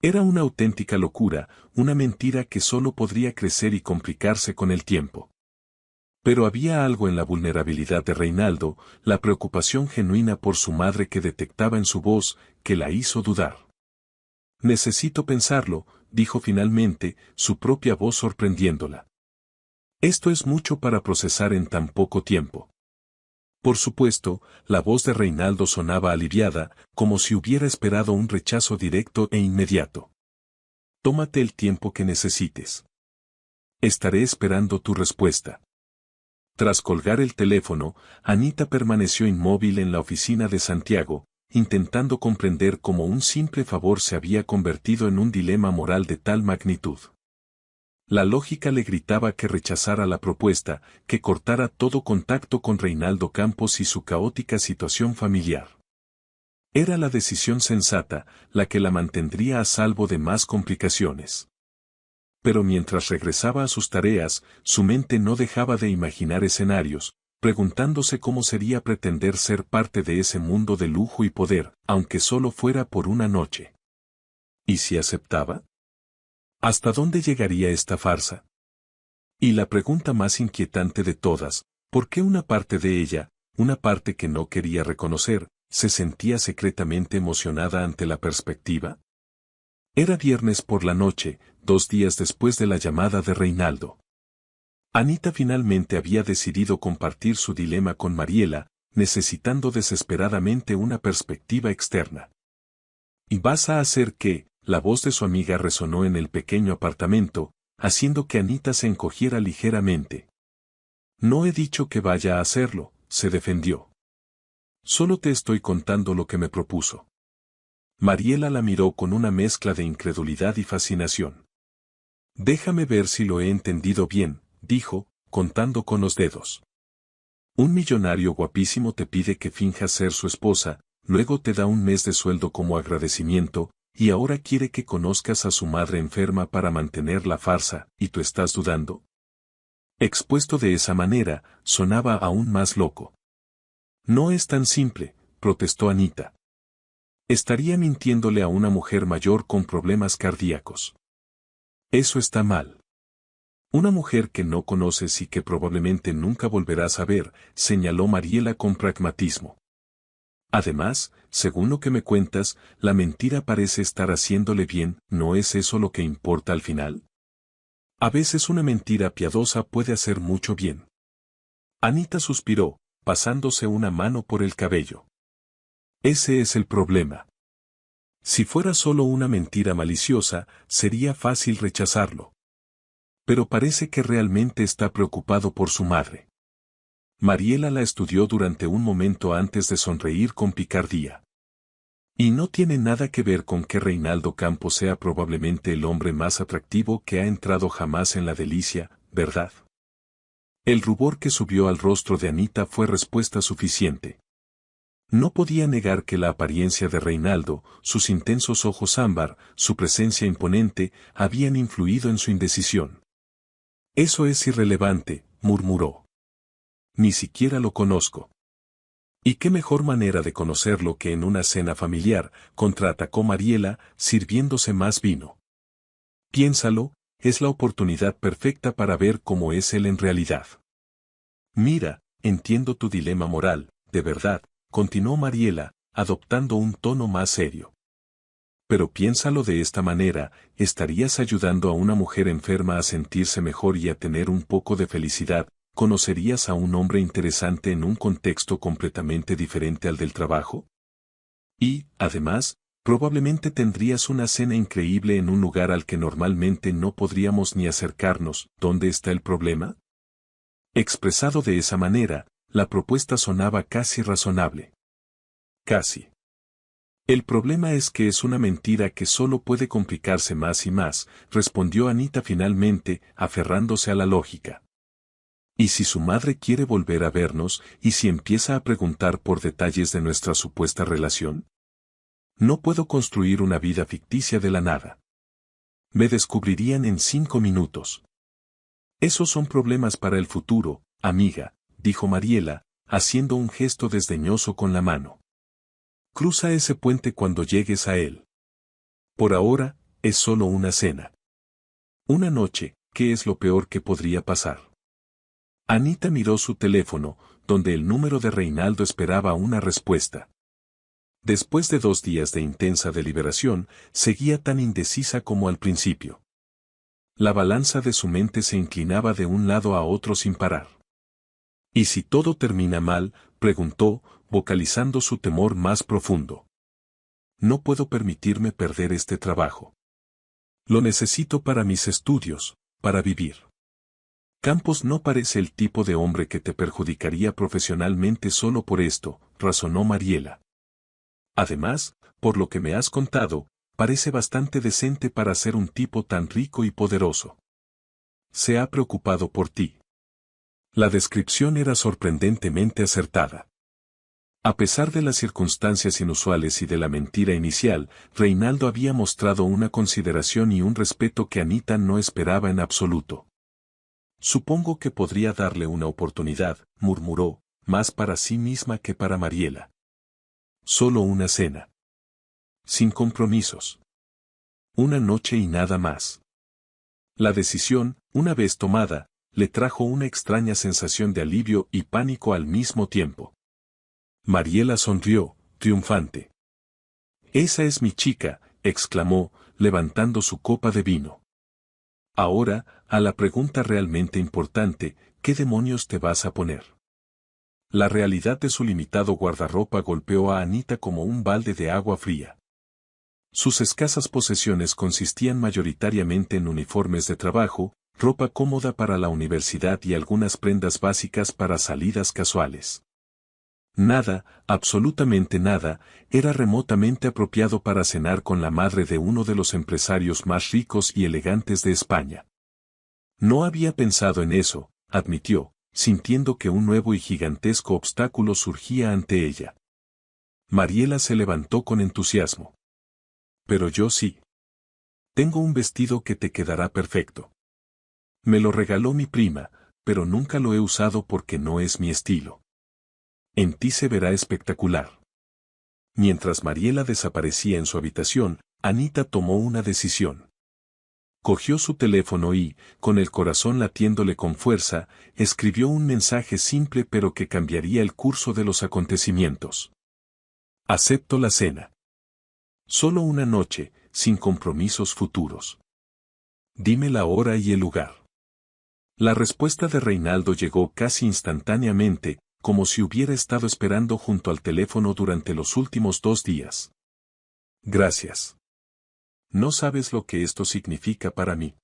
Era una auténtica locura, una mentira que solo podría crecer y complicarse con el tiempo. Pero había algo en la vulnerabilidad de Reinaldo, la preocupación genuina por su madre que detectaba en su voz, que la hizo dudar. Necesito pensarlo, dijo finalmente, su propia voz sorprendiéndola. Esto es mucho para procesar en tan poco tiempo. Por supuesto, la voz de Reinaldo sonaba aliviada, como si hubiera esperado un rechazo directo e inmediato. Tómate el tiempo que necesites. Estaré esperando tu respuesta. Tras colgar el teléfono, Anita permaneció inmóvil en la oficina de Santiago, intentando comprender cómo un simple favor se había convertido en un dilema moral de tal magnitud. La lógica le gritaba que rechazara la propuesta, que cortara todo contacto con Reinaldo Campos y su caótica situación familiar. Era la decisión sensata, la que la mantendría a salvo de más complicaciones. Pero mientras regresaba a sus tareas, su mente no dejaba de imaginar escenarios, preguntándose cómo sería pretender ser parte de ese mundo de lujo y poder, aunque solo fuera por una noche. ¿Y si aceptaba? ¿Hasta dónde llegaría esta farsa? Y la pregunta más inquietante de todas, ¿por qué una parte de ella, una parte que no quería reconocer, se sentía secretamente emocionada ante la perspectiva? Era viernes por la noche, 2 días después de la llamada de Reinaldo. Anita finalmente había decidido compartir su dilema con Mariela, necesitando desesperadamente una perspectiva externa. ¿Y vas a hacer qué? La voz de su amiga resonó en el pequeño apartamento, haciendo que Anita se encogiera ligeramente. No he dicho que vaya a hacerlo, se defendió. Solo te estoy contando lo que me propuso. Mariela la miró con una mezcla de incredulidad y fascinación. Déjame ver si lo he entendido bien, dijo, contando con los dedos. Un millonario guapísimo te pide que finjas ser su esposa, luego te da un mes de sueldo como agradecimiento, y ahora quiere que conozcas a su madre enferma para mantener la farsa, ¿y tú estás dudando? Expuesto de esa manera, sonaba aún más loco. No es tan simple, protestó Anita. Estaría mintiéndole a una mujer mayor con problemas cardíacos. Eso está mal. Una mujer que no conoces y que probablemente nunca volverás a ver, señaló Mariela con pragmatismo. Además, según lo que me cuentas, la mentira parece estar haciéndole bien, ¿no es eso lo que importa al final? A veces una mentira piadosa puede hacer mucho bien. Anita suspiró, pasándose una mano por el cabello. Ese es el problema. Si fuera solo una mentira maliciosa, sería fácil rechazarlo. Pero parece que realmente está preocupado por su madre. Mariela la estudió durante un momento antes de sonreír con picardía. Y no tiene nada que ver con que Reinaldo Campos sea probablemente el hombre más atractivo que ha entrado jamás en la delicia, ¿verdad? El rubor que subió al rostro de Anita fue respuesta suficiente. No podía negar que la apariencia de Reinaldo, sus intensos ojos ámbar, su presencia imponente, habían influido en su indecisión. Eso es irrelevante, murmuró. Ni siquiera lo conozco. ¿Y qué mejor manera de conocerlo que en una cena familiar?, contraatacó Mariela, sirviéndose más vino. Piénsalo, es la oportunidad perfecta para ver cómo es él en realidad. Mira, entiendo tu dilema moral, de verdad, continuó Mariela, adoptando un tono más serio. Pero piénsalo de esta manera, estarías ayudando a una mujer enferma a sentirse mejor y a tener un poco de felicidad. ¿Conocerías a un hombre interesante en un contexto completamente diferente al del trabajo? Y, además, probablemente tendrías una cena increíble en un lugar al que normalmente no podríamos ni acercarnos. ¿Dónde está el problema? Expresado de esa manera, la propuesta sonaba casi razonable. Casi. El problema es que es una mentira que solo puede complicarse más y más, respondió Anita finalmente, aferrándose a la lógica. ¿Y si su madre quiere volver a vernos, y si empieza a preguntar por detalles de nuestra supuesta relación? No puedo construir una vida ficticia de la nada. Me descubrirían en 5 minutos. Esos son problemas para el futuro, amiga, dijo Mariela, haciendo un gesto desdeñoso con la mano. Cruza ese puente cuando llegues a él. Por ahora, es solo una cena. Una noche, ¿qué es lo peor que podría pasar? Anita miró su teléfono, donde el número de Reinaldo esperaba una respuesta. Después de 2 días de intensa deliberación, seguía tan indecisa como al principio. La balanza de su mente se inclinaba de un lado a otro sin parar. ¿Y si todo termina mal?, preguntó, vocalizando su temor más profundo. No puedo permitirme perder este trabajo. Lo necesito para mis estudios, para vivir. Campos no parece el tipo de hombre que te perjudicaría profesionalmente solo por esto, razonó Mariela. Además, por lo que me has contado, parece bastante decente para ser un tipo tan rico y poderoso. Se ha preocupado por ti. La descripción era sorprendentemente acertada. A pesar de las circunstancias inusuales y de la mentira inicial, Reinaldo había mostrado una consideración y un respeto que Anita no esperaba en absoluto. Supongo que podría darle una oportunidad, murmuró, más para sí misma que para Mariela. Solo una cena. Sin compromisos. Una noche y nada más. La decisión, una vez tomada, le trajo una extraña sensación de alivio y pánico al mismo tiempo. Mariela sonrió, triunfante. «Esa es mi chica», exclamó, levantando su copa de vino. Ahora, a la pregunta realmente importante, ¿qué demonios te vas a poner? La realidad de su limitado guardarropa golpeó a Anita como un balde de agua fría. Sus escasas posesiones consistían mayoritariamente en uniformes de trabajo, ropa cómoda para la universidad y algunas prendas básicas para salidas casuales. Nada, absolutamente nada, era remotamente apropiado para cenar con la madre de uno de los empresarios más ricos y elegantes de España. No había pensado en eso, admitió, sintiendo que un nuevo y gigantesco obstáculo surgía ante ella. Mariela se levantó con entusiasmo. Pero yo sí. Tengo un vestido que te quedará perfecto. Me lo regaló mi prima, pero nunca lo he usado porque no es mi estilo. En ti se verá espectacular. Mientras Mariela desaparecía en su habitación, Anita tomó una decisión. Cogió su teléfono y, con el corazón latiéndole con fuerza, escribió un mensaje simple pero que cambiaría el curso de los acontecimientos. Acepto la cena. Solo una noche, sin compromisos futuros. Dime la hora y el lugar. La respuesta de Reinaldo llegó casi instantáneamente, como si hubiera estado esperando junto al teléfono durante los últimos 2 días. Gracias. No sabes lo que esto significa para mí.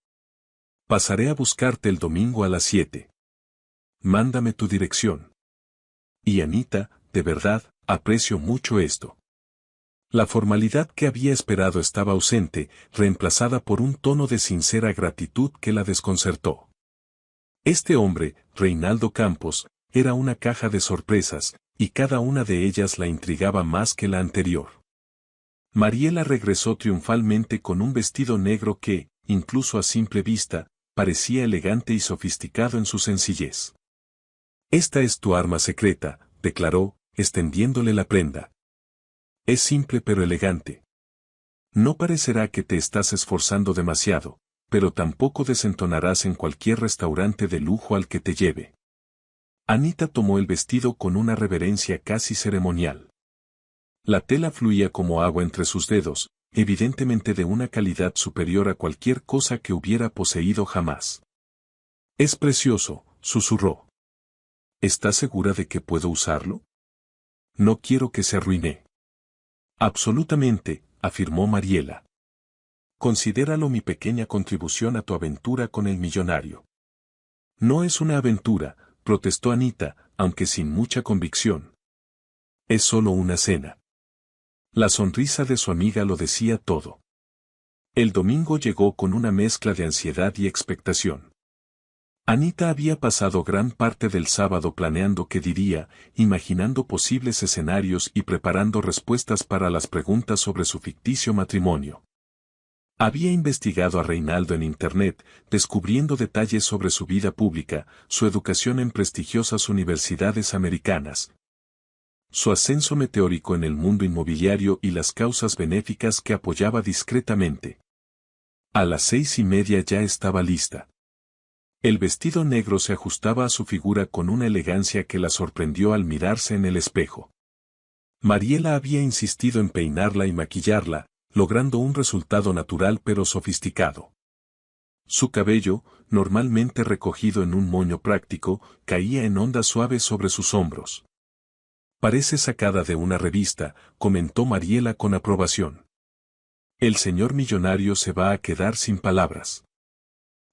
Pasaré a buscarte el domingo a las 7. Mándame tu dirección. Y Anita, de verdad, aprecio mucho esto. La formalidad que había esperado estaba ausente, reemplazada por un tono de sincera gratitud que la desconcertó. Este hombre, Reinaldo Campos, era una caja de sorpresas, y cada una de ellas la intrigaba más que la anterior. Mariela regresó triunfalmente con un vestido negro que, incluso a simple vista, parecía elegante y sofisticado en su sencillez. Esta es tu arma secreta, declaró, extendiéndole la prenda. Es simple pero elegante. No parecerá que te estás esforzando demasiado, pero tampoco desentonarás en cualquier restaurante de lujo al que te lleve. Anita tomó el vestido con una reverencia casi ceremonial. La tela fluía como agua entre sus dedos, evidentemente de una calidad superior a cualquier cosa que hubiera poseído jamás. Es precioso, susurró. ¿Estás segura de que puedo usarlo? No quiero que se arruine. Absolutamente, afirmó Mariela. Considéralo mi pequeña contribución a tu aventura con el millonario. No es una aventura, protestó Anita, aunque sin mucha convicción. Es solo una cena. La sonrisa de su amiga lo decía todo. El domingo llegó con una mezcla de ansiedad y expectación. Anita había pasado gran parte del sábado planeando qué diría, imaginando posibles escenarios y preparando respuestas para las preguntas sobre su ficticio matrimonio. Había investigado a Reinaldo en Internet, descubriendo detalles sobre su vida pública, su educación en prestigiosas universidades americanas, su ascenso meteórico en el mundo inmobiliario y las causas benéficas que apoyaba discretamente. A las 6:30 ya estaba lista. El vestido negro se ajustaba a su figura con una elegancia que la sorprendió al mirarse en el espejo. Mariela había insistido en peinarla y maquillarla, logrando un resultado natural pero sofisticado. Su cabello, normalmente recogido en un moño práctico, caía en ondas suaves sobre sus hombros. Parece sacada de una revista, comentó Mariela con aprobación. El señor millonario se va a quedar sin palabras.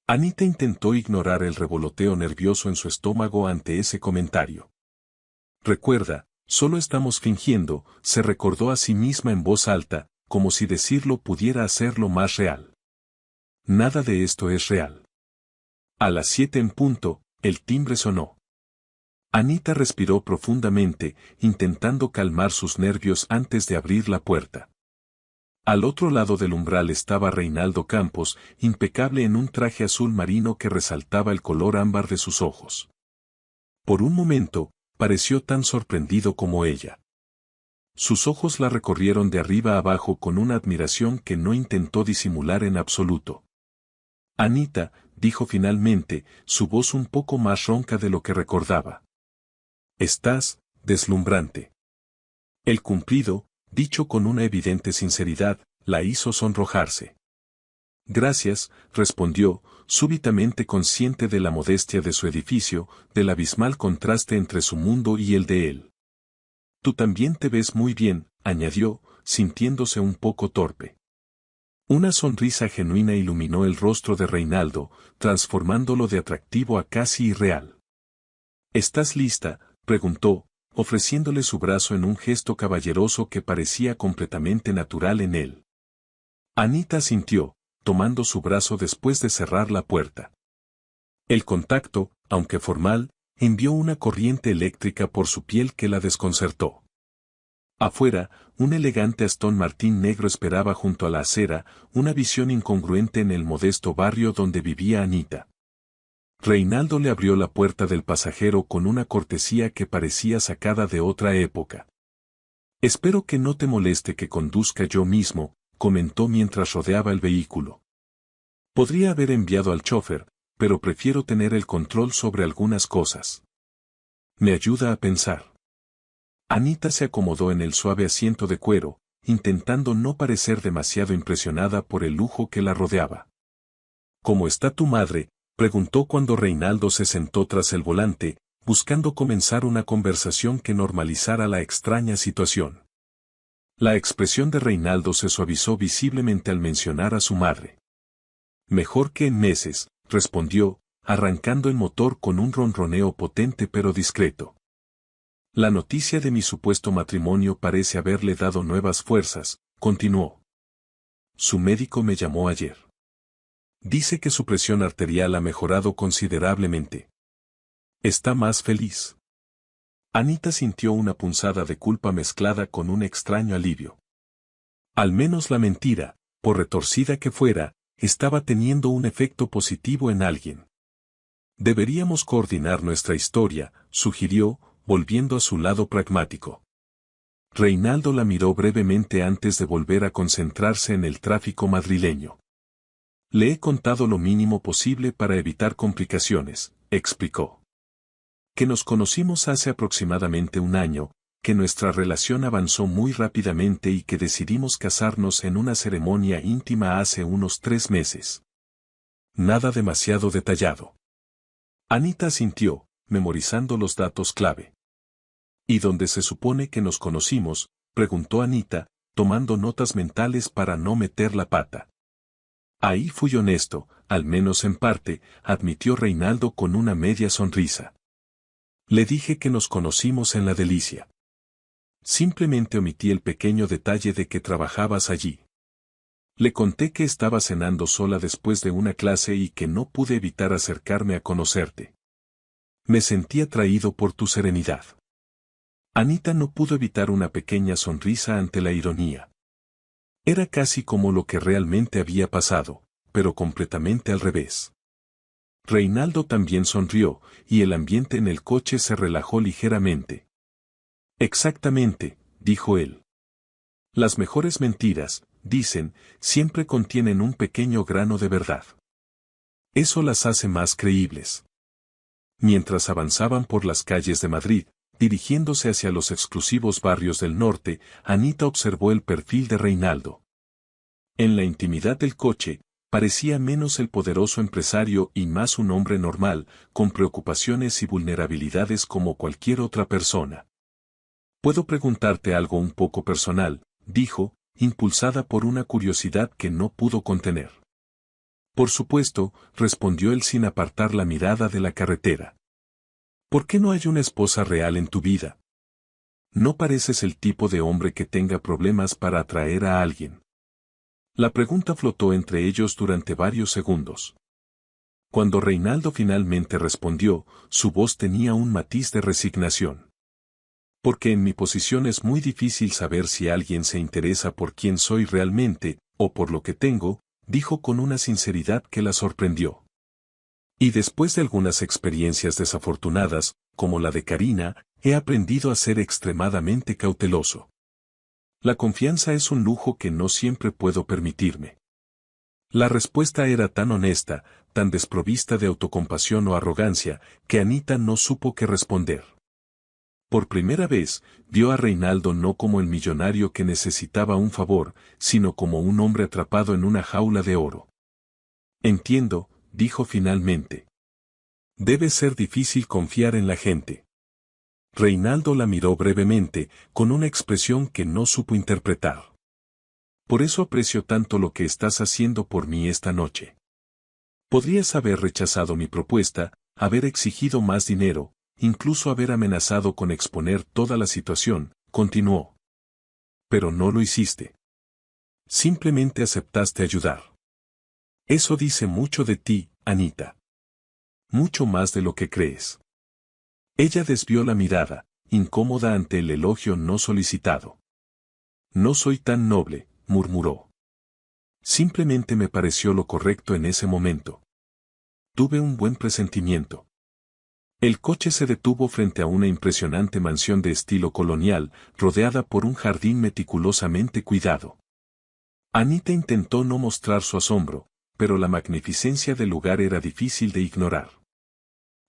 Anita intentó ignorar el revoloteo nervioso en su estómago ante ese comentario. Recuerda, solo estamos fingiendo, se recordó a sí misma en voz alta, como si decirlo pudiera hacerlo más real. Nada de esto es real. A las 7 en punto, el timbre sonó. Anita respiró profundamente, intentando calmar sus nervios antes de abrir la puerta. Al otro lado del umbral estaba Reinaldo Campos, impecable en un traje azul marino que resaltaba el color ámbar de sus ojos. Por un momento, pareció tan sorprendido como ella. Sus ojos la recorrieron de arriba a abajo con una admiración que no intentó disimular en absoluto. Anita, dijo finalmente, su voz un poco más ronca de lo que recordaba. Estás, deslumbrante. El cumplido, dicho con una evidente sinceridad, la hizo sonrojarse. Gracias, respondió, súbitamente consciente de la modestia de su edificio, del abismal contraste entre su mundo y el de él. Tú también te ves muy bien, añadió, sintiéndose un poco torpe. Una sonrisa genuina iluminó el rostro de Reinaldo, transformándolo de atractivo a casi irreal. ¿Estás lista?, preguntó, ofreciéndole su brazo en un gesto caballeroso que parecía completamente natural en él. Anita asintió, tomando su brazo después de cerrar la puerta. El contacto, aunque formal, envió una corriente eléctrica por su piel que la desconcertó. Afuera, un elegante Aston Martin negro esperaba junto a la acera, una visión incongruente en el modesto barrio donde vivía Anita. Reinaldo le abrió la puerta del pasajero con una cortesía que parecía sacada de otra época. «Espero que no te moleste que conduzca yo mismo», comentó mientras rodeaba el vehículo. «Podría haber enviado al chofer, pero prefiero tener el control sobre algunas cosas. Me ayuda a pensar». Anita se acomodó en el suave asiento de cuero, intentando no parecer demasiado impresionada por el lujo que la rodeaba. «¿Cómo está tu madre?», preguntó cuando Reinaldo se sentó tras el volante, buscando comenzar una conversación que normalizara la extraña situación. La expresión de Reinaldo se suavizó visiblemente al mencionar a su madre. «Mejor que en meses», respondió, arrancando el motor con un ronroneo potente pero discreto. «La noticia de mi supuesto matrimonio parece haberle dado nuevas fuerzas», continuó. «Su médico me llamó ayer. Dice que su presión arterial ha mejorado considerablemente. Está más feliz». Anita sintió una punzada de culpa mezclada con un extraño alivio. Al menos la mentira, por retorcida que fuera, estaba teniendo un efecto positivo en alguien. «Deberíamos coordinar nuestra historia», sugirió, volviendo a su lado pragmático. Reinaldo la miró brevemente antes de volver a concentrarse en el tráfico madrileño. «Le he contado lo mínimo posible para evitar complicaciones», explicó. «Que nos conocimos hace aproximadamente un año, que nuestra relación avanzó muy rápidamente y que decidimos casarnos en una ceremonia íntima hace unos 3 meses. Nada demasiado detallado». Anita asintió, memorizando los datos clave. «¿Y dónde se supone que nos conocimos?», preguntó Anita, tomando notas mentales para no meter la pata. «Ahí fui honesto, al menos en parte», admitió Reinaldo con una media sonrisa. «Le dije que nos conocimos en la Delicia. Simplemente omití el pequeño detalle de que trabajabas allí. Le conté que estaba cenando sola después de una clase y que no pude evitar acercarme a conocerte. Me sentí atraído por tu serenidad». Anita no pudo evitar una pequeña sonrisa ante la ironía. Era casi como lo que realmente había pasado, pero completamente al revés. Reinaldo también sonrió, y el ambiente en el coche se relajó ligeramente. «Exactamente», dijo él. «Las mejores mentiras, dicen, siempre contienen un pequeño grano de verdad. Eso las hace más creíbles». Mientras avanzaban por las calles de Madrid, dirigiéndose hacia los exclusivos barrios del norte, Anita observó el perfil de Reinaldo. En la intimidad del coche, parecía menos el poderoso empresario y más un hombre normal, con preocupaciones y vulnerabilidades como cualquier otra persona. «¿Puedo preguntarte algo un poco personal?», dijo, impulsada por una curiosidad que no pudo contener. «Por supuesto», respondió él sin apartar la mirada de la carretera. «¿Por qué no hay una esposa real en tu vida? No pareces el tipo de hombre que tenga problemas para atraer a alguien». La pregunta flotó entre ellos durante varios segundos. Cuando Reinaldo finalmente respondió, su voz tenía un matiz de resignación. «Porque en mi posición es muy difícil saber si alguien se interesa por quién soy realmente, o por lo que tengo», dijo con una sinceridad que la sorprendió. «Y después de algunas experiencias desafortunadas, como la de Karina, he aprendido a ser extremadamente cauteloso. La confianza es un lujo que no siempre puedo permitirme». La respuesta era tan honesta, tan desprovista de autocompasión o arrogancia, que Anita no supo qué responder. Por primera vez, vio a Reinaldo no como el millonario que necesitaba un favor, sino como un hombre atrapado en una jaula de oro. «Entiendo», dijo finalmente. «Debe ser difícil confiar en la gente». Reinaldo la miró brevemente, con una expresión que no supo interpretar. «Por eso aprecio tanto lo que estás haciendo por mí esta noche. Podrías haber rechazado mi propuesta, haber exigido más dinero, incluso haber amenazado con exponer toda la situación», continuó. «Pero no lo hiciste. Simplemente aceptaste ayudar. Eso dice mucho de ti, Anita. Mucho más de lo que crees. Ella desvió la mirada, incómoda ante el elogio no solicitado. No soy tan noble, murmuró. Simplemente me pareció lo correcto en ese momento. Tuve un buen presentimiento. El coche se detuvo frente a una impresionante mansión de estilo colonial, rodeada por un jardín meticulosamente cuidado. Anita intentó no mostrar su asombro, pero la magnificencia del lugar era difícil de ignorar.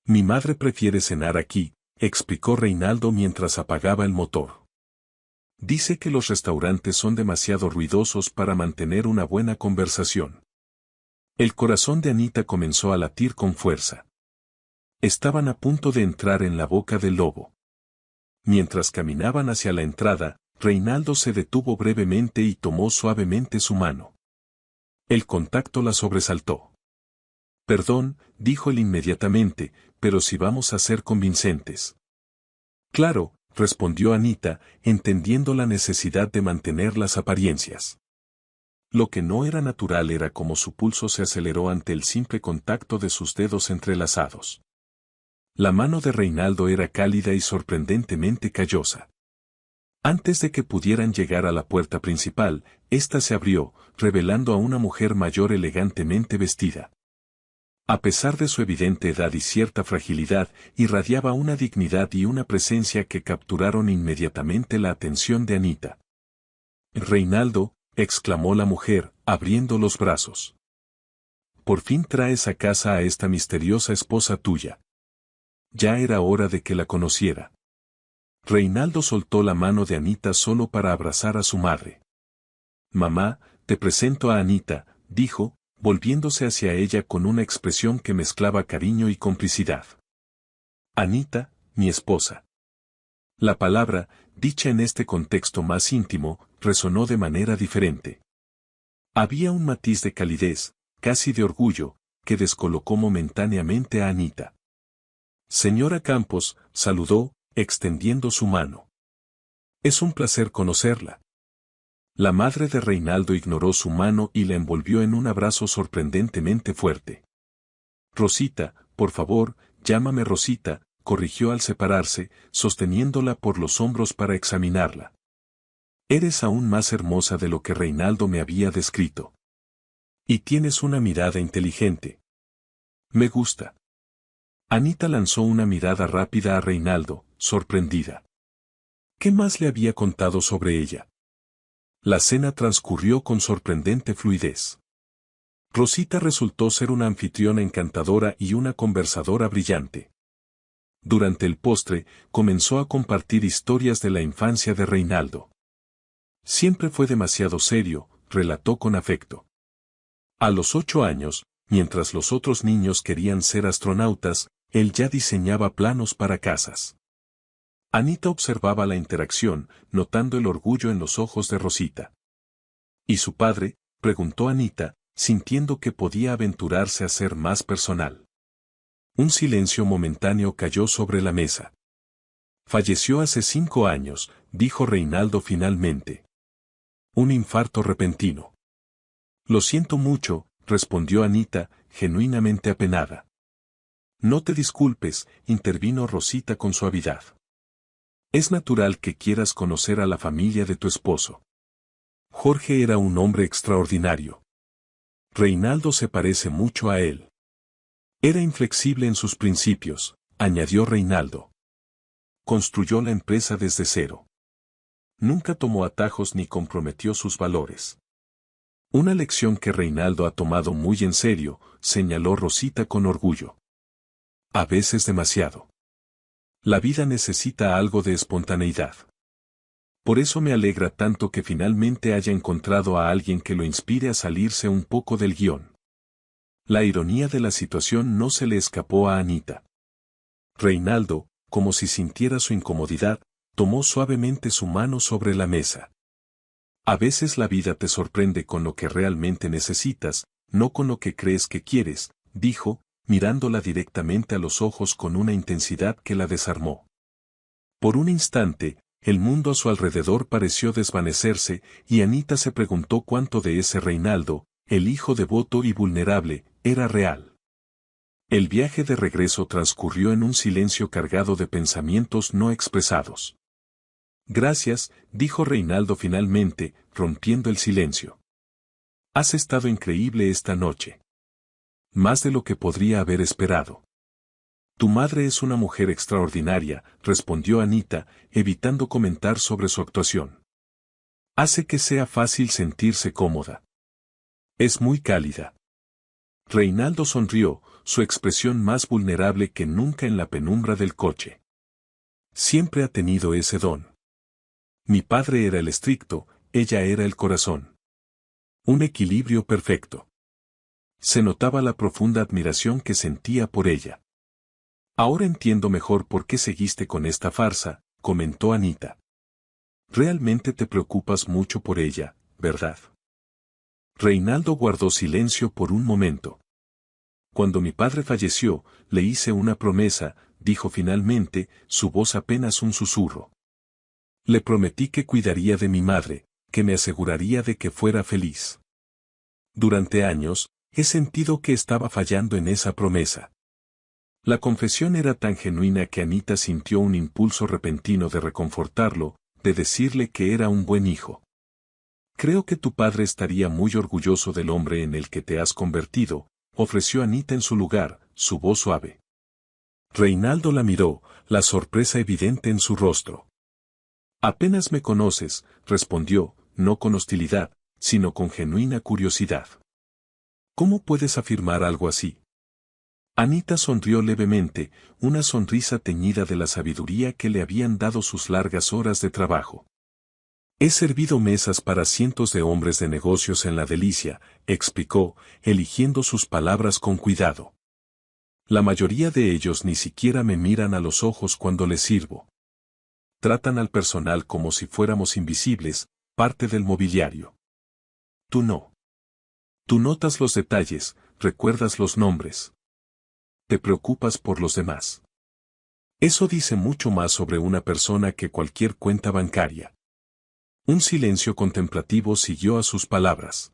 Mi madre prefiere cenar aquí, explicó Reinaldo mientras apagaba el motor. Dice que los restaurantes son demasiado ruidosos para mantener una buena conversación. El corazón de Anita comenzó a latir con fuerza. Estaban a punto de entrar en la boca del lobo. Mientras caminaban hacia la entrada, Reinaldo se detuvo brevemente y tomó suavemente su mano. El contacto la sobresaltó. Perdón, dijo él inmediatamente, pero si vamos a ser convincentes. Claro, respondió Anita, entendiendo la necesidad de mantener las apariencias. Lo que no era natural era cómo su pulso se aceleró ante el simple contacto de sus dedos entrelazados. La mano de Reinaldo era cálida y sorprendentemente callosa. Antes de que pudieran llegar a la puerta principal, ésta se abrió, revelando a una mujer mayor elegantemente vestida. A pesar de su evidente edad y cierta fragilidad, irradiaba una dignidad y una presencia que capturaron inmediatamente la atención de Anita. «Reinaldo», exclamó la mujer, abriendo los brazos. «Por fin traes a casa a esta misteriosa esposa tuya. Ya era hora de que la conociera». Reinaldo soltó la mano de Anita solo para abrazar a su madre. «Mamá, te presento a Anita», dijo, volviéndose hacia ella con una expresión que mezclaba cariño y complicidad. «Anita, mi esposa». La palabra, dicha en este contexto más íntimo, resonó de manera diferente. Había un matiz de calidez, casi de orgullo, que descolocó momentáneamente a Anita. «Señora Campos», saludó, extendiendo su mano. «Es un placer conocerla». La madre de Reinaldo ignoró su mano y la envolvió en un abrazo sorprendentemente fuerte. «Rosita, por favor, llámame Rosita», corrigió al separarse, sosteniéndola por los hombros para examinarla. «Eres aún más hermosa de lo que Reinaldo me había descrito. Y tienes una mirada inteligente. Me gusta». Anita lanzó una mirada rápida a Reinaldo, sorprendida. ¿Qué más le había contado sobre ella? La cena transcurrió con sorprendente fluidez. Rosita resultó ser una anfitriona encantadora y una conversadora brillante. Durante el postre, comenzó a compartir historias de la infancia de Reinaldo. Siempre fue demasiado serio, relató con afecto. A los 8 años, mientras los otros niños querían ser astronautas, él ya diseñaba planos para casas. Anita observaba la interacción, notando el orgullo en los ojos de Rosita. ¿Y su padre?, preguntó Anita, sintiendo que podía aventurarse a ser más personal. Un silencio momentáneo cayó sobre la mesa. «Falleció hace 5 años», dijo Reinaldo finalmente. «Un infarto repentino». «Lo siento mucho», respondió Anita, genuinamente apenada. «No te disculpes», intervino Rosita con suavidad. «Es natural que quieras conocer a la familia de tu esposo. Jorge era un hombre extraordinario. Reinaldo se parece mucho a él. Era inflexible en sus principios», añadió Reinaldo. «Construyó la empresa desde cero. Nunca tomó atajos ni comprometió sus valores». «Una lección que Reinaldo ha tomado muy en serio», señaló Rosita con orgullo. «A veces demasiado. La vida necesita algo de espontaneidad. Por eso me alegra tanto que finalmente haya encontrado a alguien que lo inspire a salirse un poco del guión». La ironía de la situación no se le escapó a Anita. Reinaldo, como si sintiera su incomodidad, tomó suavemente su mano sobre la mesa. «A veces la vida te sorprende con lo que realmente necesitas, no con lo que crees que quieres», dijo, mirándola directamente a los ojos con una intensidad que la desarmó. Por un instante, el mundo a su alrededor pareció desvanecerse, y Anita se preguntó cuánto de ese Reinaldo, el hijo devoto y vulnerable, era real. El viaje de regreso transcurrió en un silencio cargado de pensamientos no expresados. Gracias, dijo Reinaldo finalmente, rompiendo el silencio. Has estado increíble esta noche. Más de lo que podría haber esperado. Tu madre es una mujer extraordinaria, respondió Anita, evitando comentar sobre su actuación. Hace que sea fácil sentirse cómoda. Es muy cálida. Reinaldo sonrió, su expresión más vulnerable que nunca en la penumbra del coche. Siempre ha tenido ese don. Mi padre era el estricto, ella era el corazón. Un equilibrio perfecto. Se notaba la profunda admiración que sentía por ella. Ahora entiendo mejor por qué seguiste con esta farsa, comentó Anita. Realmente te preocupas mucho por ella, ¿verdad? Reinaldo guardó silencio por un momento. Cuando mi padre falleció, le hice una promesa, dijo finalmente, su voz apenas un susurro. Le prometí que cuidaría de mi madre, que me aseguraría de que fuera feliz. Durante años, he sentido que estaba fallando en esa promesa. La confesión era tan genuina que Anita sintió un impulso repentino de reconfortarlo, de decirle que era un buen hijo. Creo que tu padre estaría muy orgulloso del hombre en el que te has convertido, ofreció Anita en su lugar, su voz suave. Reinaldo la miró, la sorpresa evidente en su rostro. Apenas me conoces, respondió, no con hostilidad, sino con genuina curiosidad. ¿Cómo puedes afirmar algo así? Anita sonrió levemente, una sonrisa teñida de la sabiduría que le habían dado sus largas horas de trabajo. He servido mesas para cientos de hombres de negocios en la delicia, explicó, eligiendo sus palabras con cuidado. La mayoría de ellos ni siquiera me miran a los ojos cuando les sirvo. Tratan al personal como si fuéramos invisibles, parte del mobiliario. Tú no. Tú notas los detalles, recuerdas los nombres. Te preocupas por los demás. Eso dice mucho más sobre una persona que cualquier cuenta bancaria. Un silencio contemplativo siguió a sus palabras.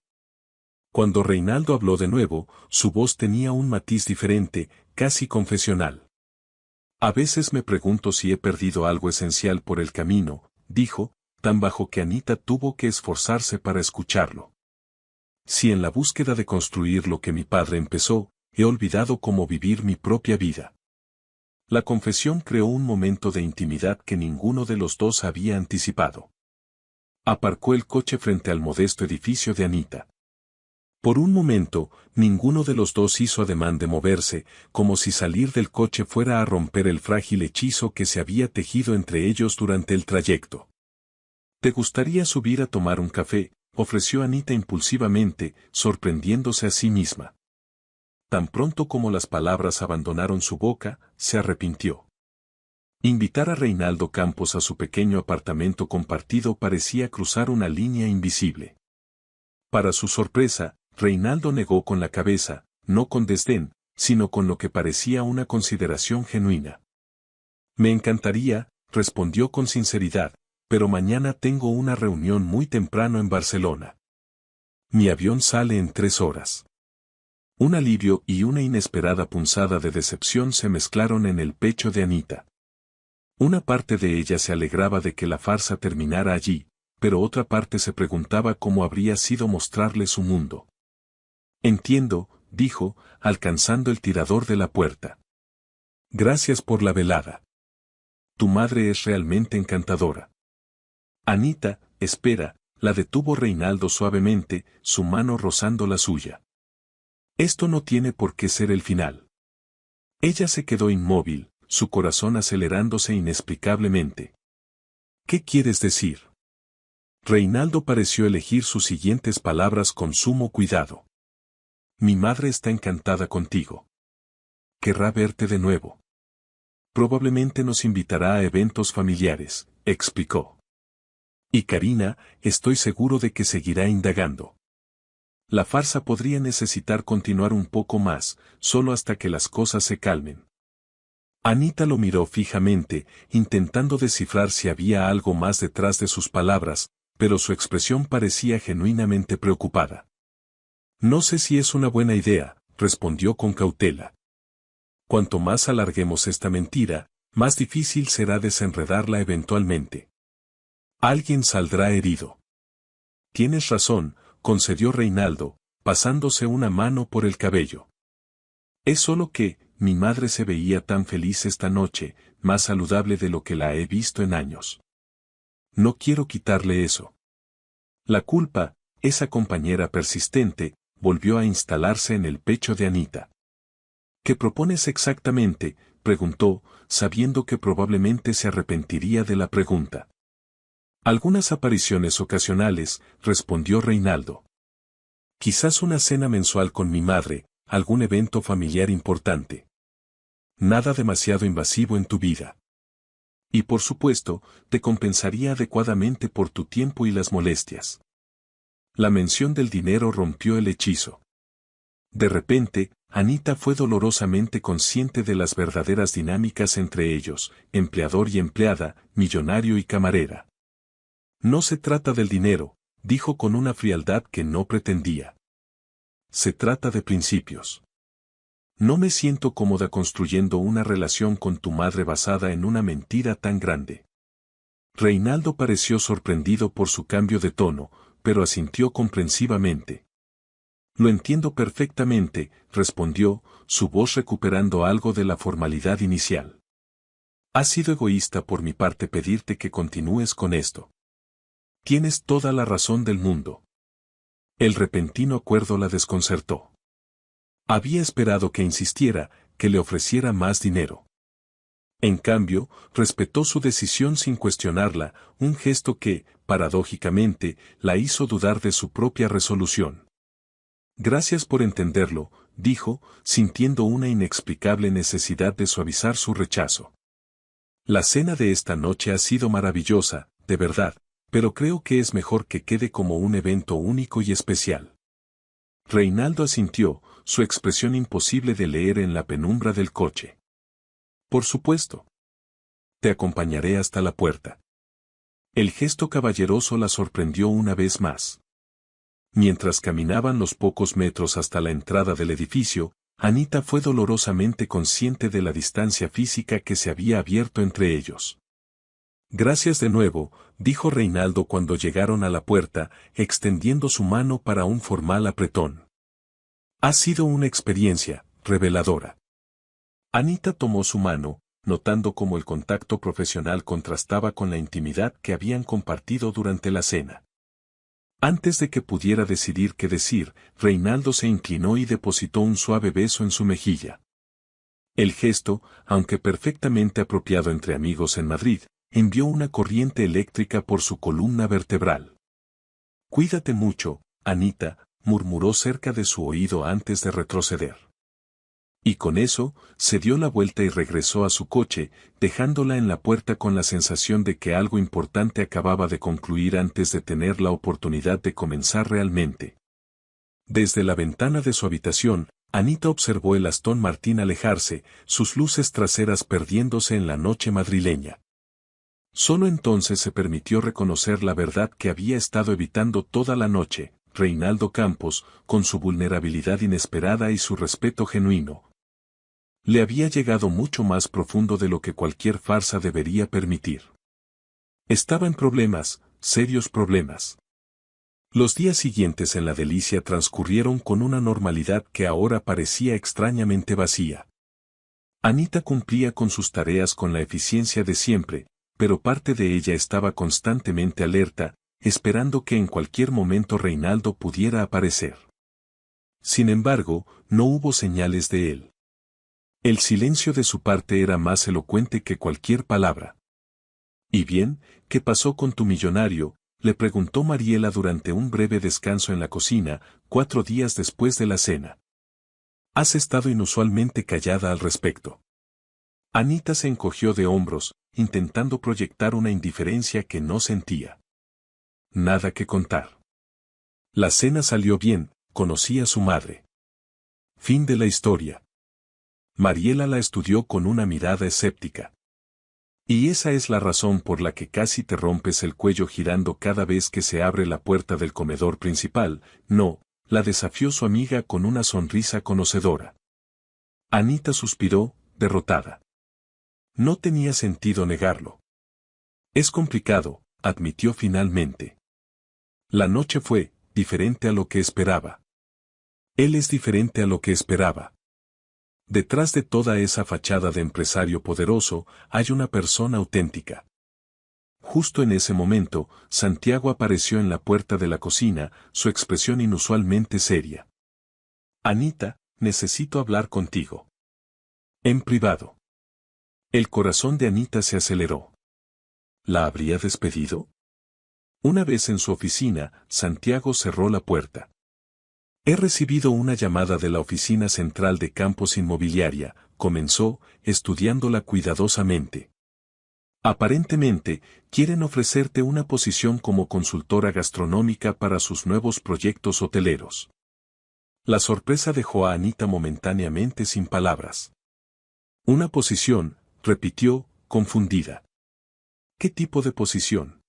Cuando Reinaldo habló de nuevo, su voz tenía un matiz diferente, casi confesional. A veces me pregunto si he perdido algo esencial por el camino, dijo, tan bajo que Anita tuvo que esforzarse para escucharlo. Si en la búsqueda de construir lo que mi padre empezó, he olvidado cómo vivir mi propia vida. La confesión creó un momento de intimidad que ninguno de los dos había anticipado. Aparcó el coche frente al modesto edificio de Anita. Por un momento, ninguno de los dos hizo ademán de moverse, como si salir del coche fuera a romper el frágil hechizo que se había tejido entre ellos durante el trayecto. ¿Te gustaría subir a tomar un café?, ofreció Anita impulsivamente, sorprendiéndose a sí misma. Tan pronto como las palabras abandonaron su boca, se arrepintió. Invitar a Reinaldo Campos a su pequeño apartamento compartido parecía cruzar una línea invisible. Para su sorpresa, Reinaldo negó con la cabeza, no con desdén, sino con lo que parecía una consideración genuina. Me encantaría, respondió con sinceridad, pero mañana tengo una reunión muy temprano en Barcelona. Mi avión sale en 3 horas. Un alivio y una inesperada punzada de decepción se mezclaron en el pecho de Anita. Una parte de ella se alegraba de que la farsa terminara allí, pero otra parte se preguntaba cómo habría sido mostrarle su mundo. Entiendo, dijo, alcanzando el tirador de la puerta. Gracias por la velada. Tu madre es realmente encantadora. Anita, espera, la detuvo Reinaldo suavemente, su mano rozando la suya. Esto no tiene por qué ser el final. Ella se quedó inmóvil, su corazón acelerándose inexplicablemente. ¿Qué quieres decir? Reinaldo pareció elegir sus siguientes palabras con sumo cuidado. Mi madre está encantada contigo. Querrá verte de nuevo. Probablemente nos invitará a eventos familiares, explicó. Y Karina, estoy seguro de que seguirá indagando. La farsa podría necesitar continuar un poco más, solo hasta que las cosas se calmen. Anita lo miró fijamente, intentando descifrar si había algo más detrás de sus palabras, pero su expresión parecía genuinamente preocupada. No sé si es una buena idea, respondió con cautela. Cuanto más alarguemos esta mentira, más difícil será desenredarla eventualmente. Alguien saldrá herido. Tienes razón, concedió Reinaldo, pasándose una mano por el cabello. Es solo que, mi madre se veía tan feliz esta noche, más saludable de lo que la he visto en años. No quiero quitarle eso. La culpa, esa compañera persistente, volvió a instalarse en el pecho de Anita. ¿Qué propones exactamente?, preguntó, sabiendo que probablemente se arrepentiría de la pregunta. Algunas apariciones ocasionales, respondió Reinaldo. Quizás una cena mensual con mi madre, algún evento familiar importante. Nada demasiado invasivo en tu vida. Y por supuesto, te compensaría adecuadamente por tu tiempo y las molestias. La mención del dinero rompió el hechizo. De repente, Anita fue dolorosamente consciente de las verdaderas dinámicas entre ellos, empleador y empleada, millonario y camarera. No se trata del dinero, dijo con una frialdad que no pretendía. Se trata de principios. No me siento cómoda construyendo una relación con tu madre basada en una mentira tan grande. Reinaldo pareció sorprendido por su cambio de tono, pero asintió comprensivamente. Lo entiendo perfectamente, respondió, su voz recuperando algo de la formalidad inicial. Ha sido egoísta por mi parte pedirte que continúes con esto. Tienes toda la razón del mundo. El repentino acuerdo la desconcertó. Había esperado que insistiera, que le ofreciera más dinero. En cambio, respetó su decisión sin cuestionarla, un gesto que, paradójicamente, la hizo dudar de su propia resolución. Gracias por entenderlo, dijo, sintiendo una inexplicable necesidad de suavizar su rechazo. La cena de esta noche ha sido maravillosa, de verdad, pero creo que es mejor que quede como un evento único y especial. Reinaldo asintió, su expresión imposible de leer en la penumbra del coche. Por supuesto. Te acompañaré hasta la puerta. El gesto caballeroso la sorprendió una vez más. Mientras caminaban los pocos metros hasta la entrada del edificio, Anita fue dolorosamente consciente de la distancia física que se había abierto entre ellos. Gracias de nuevo, dijo Reinaldo cuando llegaron a la puerta, extendiendo su mano para un formal apretón. Ha sido una experiencia reveladora. Anita tomó su mano, notando cómo el contacto profesional contrastaba con la intimidad que habían compartido durante la cena. Antes de que pudiera decidir qué decir, Reinaldo se inclinó y depositó un suave beso en su mejilla. El gesto, aunque perfectamente apropiado entre amigos en Madrid, envió una corriente eléctrica por su columna vertebral. Cuídate mucho, Anita, murmuró cerca de su oído antes de retroceder. Y con eso, se dio la vuelta y regresó a su coche, dejándola en la puerta con la sensación de que algo importante acababa de concluir antes de tener la oportunidad de comenzar realmente. Desde la ventana de su habitación, Anita observó el Aston Martin alejarse, sus luces traseras perdiéndose en la noche madrileña. Solo entonces se permitió reconocer la verdad que había estado evitando toda la noche. Reinaldo Campos, con su vulnerabilidad inesperada y su respeto genuino, le había llegado mucho más profundo de lo que cualquier farsa debería permitir. Estaba en problemas, serios problemas. Los días siguientes en la Delicia transcurrieron con una normalidad que ahora parecía extrañamente vacía. Anita cumplía con sus tareas con la eficiencia de siempre, pero parte de ella estaba constantemente alerta, esperando que en cualquier momento Reinaldo pudiera aparecer. Sin embargo, no hubo señales de él. El silencio de su parte era más elocuente que cualquier palabra. ¿Y bien, qué pasó con tu millonario?, le preguntó Mariela durante un breve descanso en la cocina, 4 días después de la cena. Has estado inusualmente callada al respecto. Anita se encogió de hombros, intentando proyectar una indiferencia que no sentía. Nada que contar. La cena salió bien, conocí a su madre. Fin de la historia. Mariela la estudió con una mirada escéptica. Y esa es la razón por la que casi te rompes el cuello girando cada vez que se abre la puerta del comedor principal, no, la desafió su amiga con una sonrisa conocedora. Anita suspiró, derrotada. No tenía sentido negarlo. Es complicado, admitió finalmente. La noche fue diferente a lo que esperaba. Él es diferente a lo que esperaba. Detrás de toda esa fachada de empresario poderoso, hay una persona auténtica. Justo en ese momento, Santiago apareció en la puerta de la cocina, su expresión inusualmente seria. Anita, necesito hablar contigo. En privado. El corazón de Anita se aceleró. ¿La habría despedido? Una vez en su oficina, Santiago cerró la puerta. He recibido una llamada de la oficina central de Campos Inmobiliaria, comenzó, estudiándola cuidadosamente. Aparentemente, quieren ofrecerte una posición como consultora gastronómica para sus nuevos proyectos hoteleros. La sorpresa dejó a Anita momentáneamente sin palabras. Una posición, repitió, confundida. ¿Qué tipo de posición?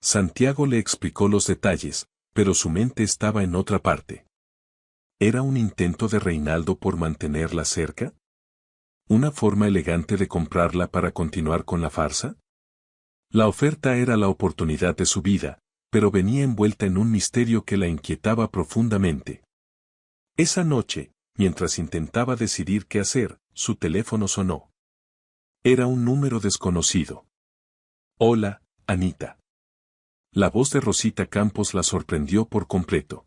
Santiago le explicó los detalles, pero su mente estaba en otra parte. ¿Era un intento de Reinaldo por mantenerla cerca? ¿Una forma elegante de comprarla para continuar con la farsa? La oferta era la oportunidad de su vida, pero venía envuelta en un misterio que la inquietaba profundamente. Esa noche, mientras intentaba decidir qué hacer, su teléfono sonó. Era un número desconocido. Hola, Anita. La voz de Rosita Campos la sorprendió por completo.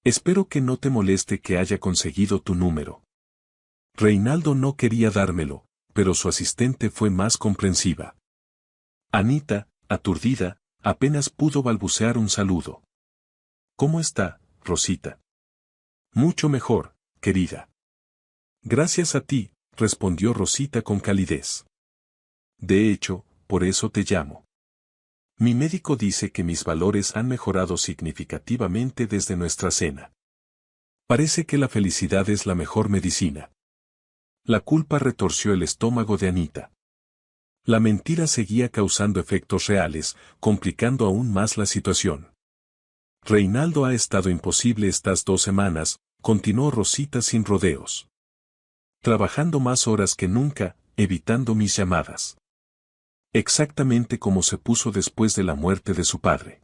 Espero que no te moleste que haya conseguido tu número. Reinaldo no quería dármelo, pero su asistente fue más comprensiva. Anita, aturdida, apenas pudo balbucear un saludo. ¿Cómo está, Rosita? Mucho mejor, querida. Gracias a ti, respondió Rosita con calidez. De hecho, por eso te llamo. Mi médico dice que mis valores han mejorado significativamente desde nuestra cena. Parece que la felicidad es la mejor medicina. La culpa retorció el estómago de Anita. La mentira seguía causando efectos reales, complicando aún más la situación. Reinaldo ha estado imposible estas 2 semanas, continuó Rosita sin rodeos. Trabajando más horas que nunca, evitando mis llamadas. Exactamente como se puso después de la muerte de su padre.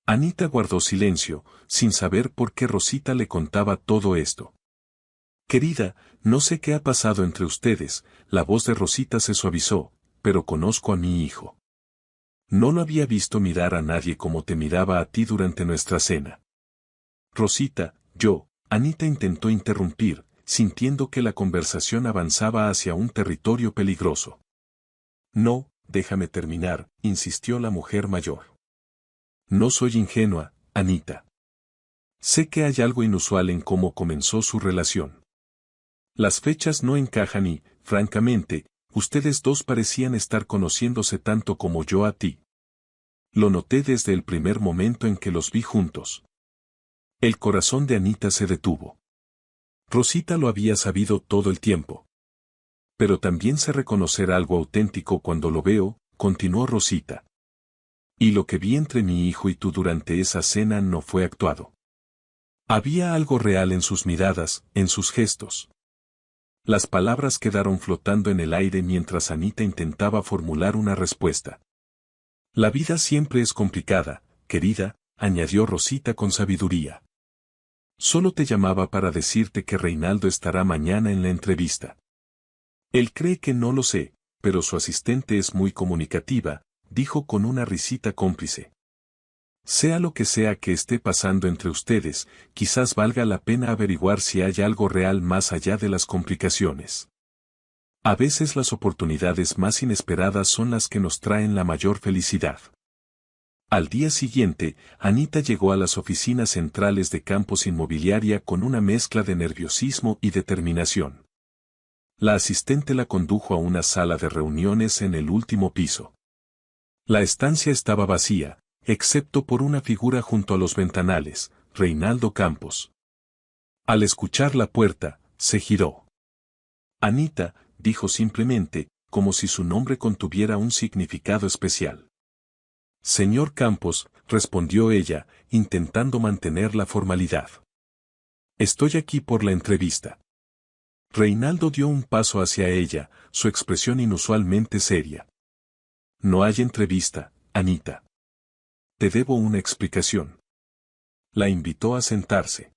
Anita guardó silencio, sin saber por qué Rosita le contaba todo esto. Querida, no sé qué ha pasado entre ustedes, la voz de Rosita se suavizó, pero conozco a mi hijo. No lo había visto mirar a nadie como te miraba a ti durante nuestra cena. Rosita, Anita intentó interrumpir, sintiendo que la conversación avanzaba hacia un territorio peligroso. No, déjame terminar, insistió la mujer mayor. No soy ingenua, Anita. Sé que hay algo inusual en cómo comenzó su relación. Las fechas no encajan y, francamente, ustedes dos parecían estar conociéndose tanto como yo a ti. Lo noté desde el primer momento en que los vi juntos. El corazón de Anita se detuvo. Rosita lo había sabido todo el tiempo. Pero también sé reconocer algo auténtico cuando lo veo, continuó Rosita. Y lo que vi entre mi hijo y tú durante esa cena no fue actuado. Había algo real en sus miradas, en sus gestos. Las palabras quedaron flotando en el aire mientras Anita intentaba formular una respuesta. La vida siempre es complicada, querida, añadió Rosita con sabiduría. Solo te llamaba para decirte que Reinaldo estará mañana en la entrevista. Él cree que no lo sé, pero su asistente es muy comunicativa, dijo con una risita cómplice. Sea lo que sea que esté pasando entre ustedes, quizás valga la pena averiguar si hay algo real más allá de las complicaciones. A veces las oportunidades más inesperadas son las que nos traen la mayor felicidad. Al día siguiente, Anita llegó a las oficinas centrales de Campos Inmobiliaria con una mezcla de nerviosismo y determinación. La asistente la condujo a una sala de reuniones en el último piso. La estancia estaba vacía, excepto por una figura junto a los ventanales, Reinaldo Campos. Al escuchar la puerta, se giró. Anita, dijo simplemente, como si su nombre contuviera un significado especial. Señor Campos, respondió ella, intentando mantener la formalidad. Estoy aquí por la entrevista. Reinaldo dio un paso hacia ella, su expresión inusualmente seria. No hay entrevista, Anita. Te debo una explicación. La invitó a sentarse.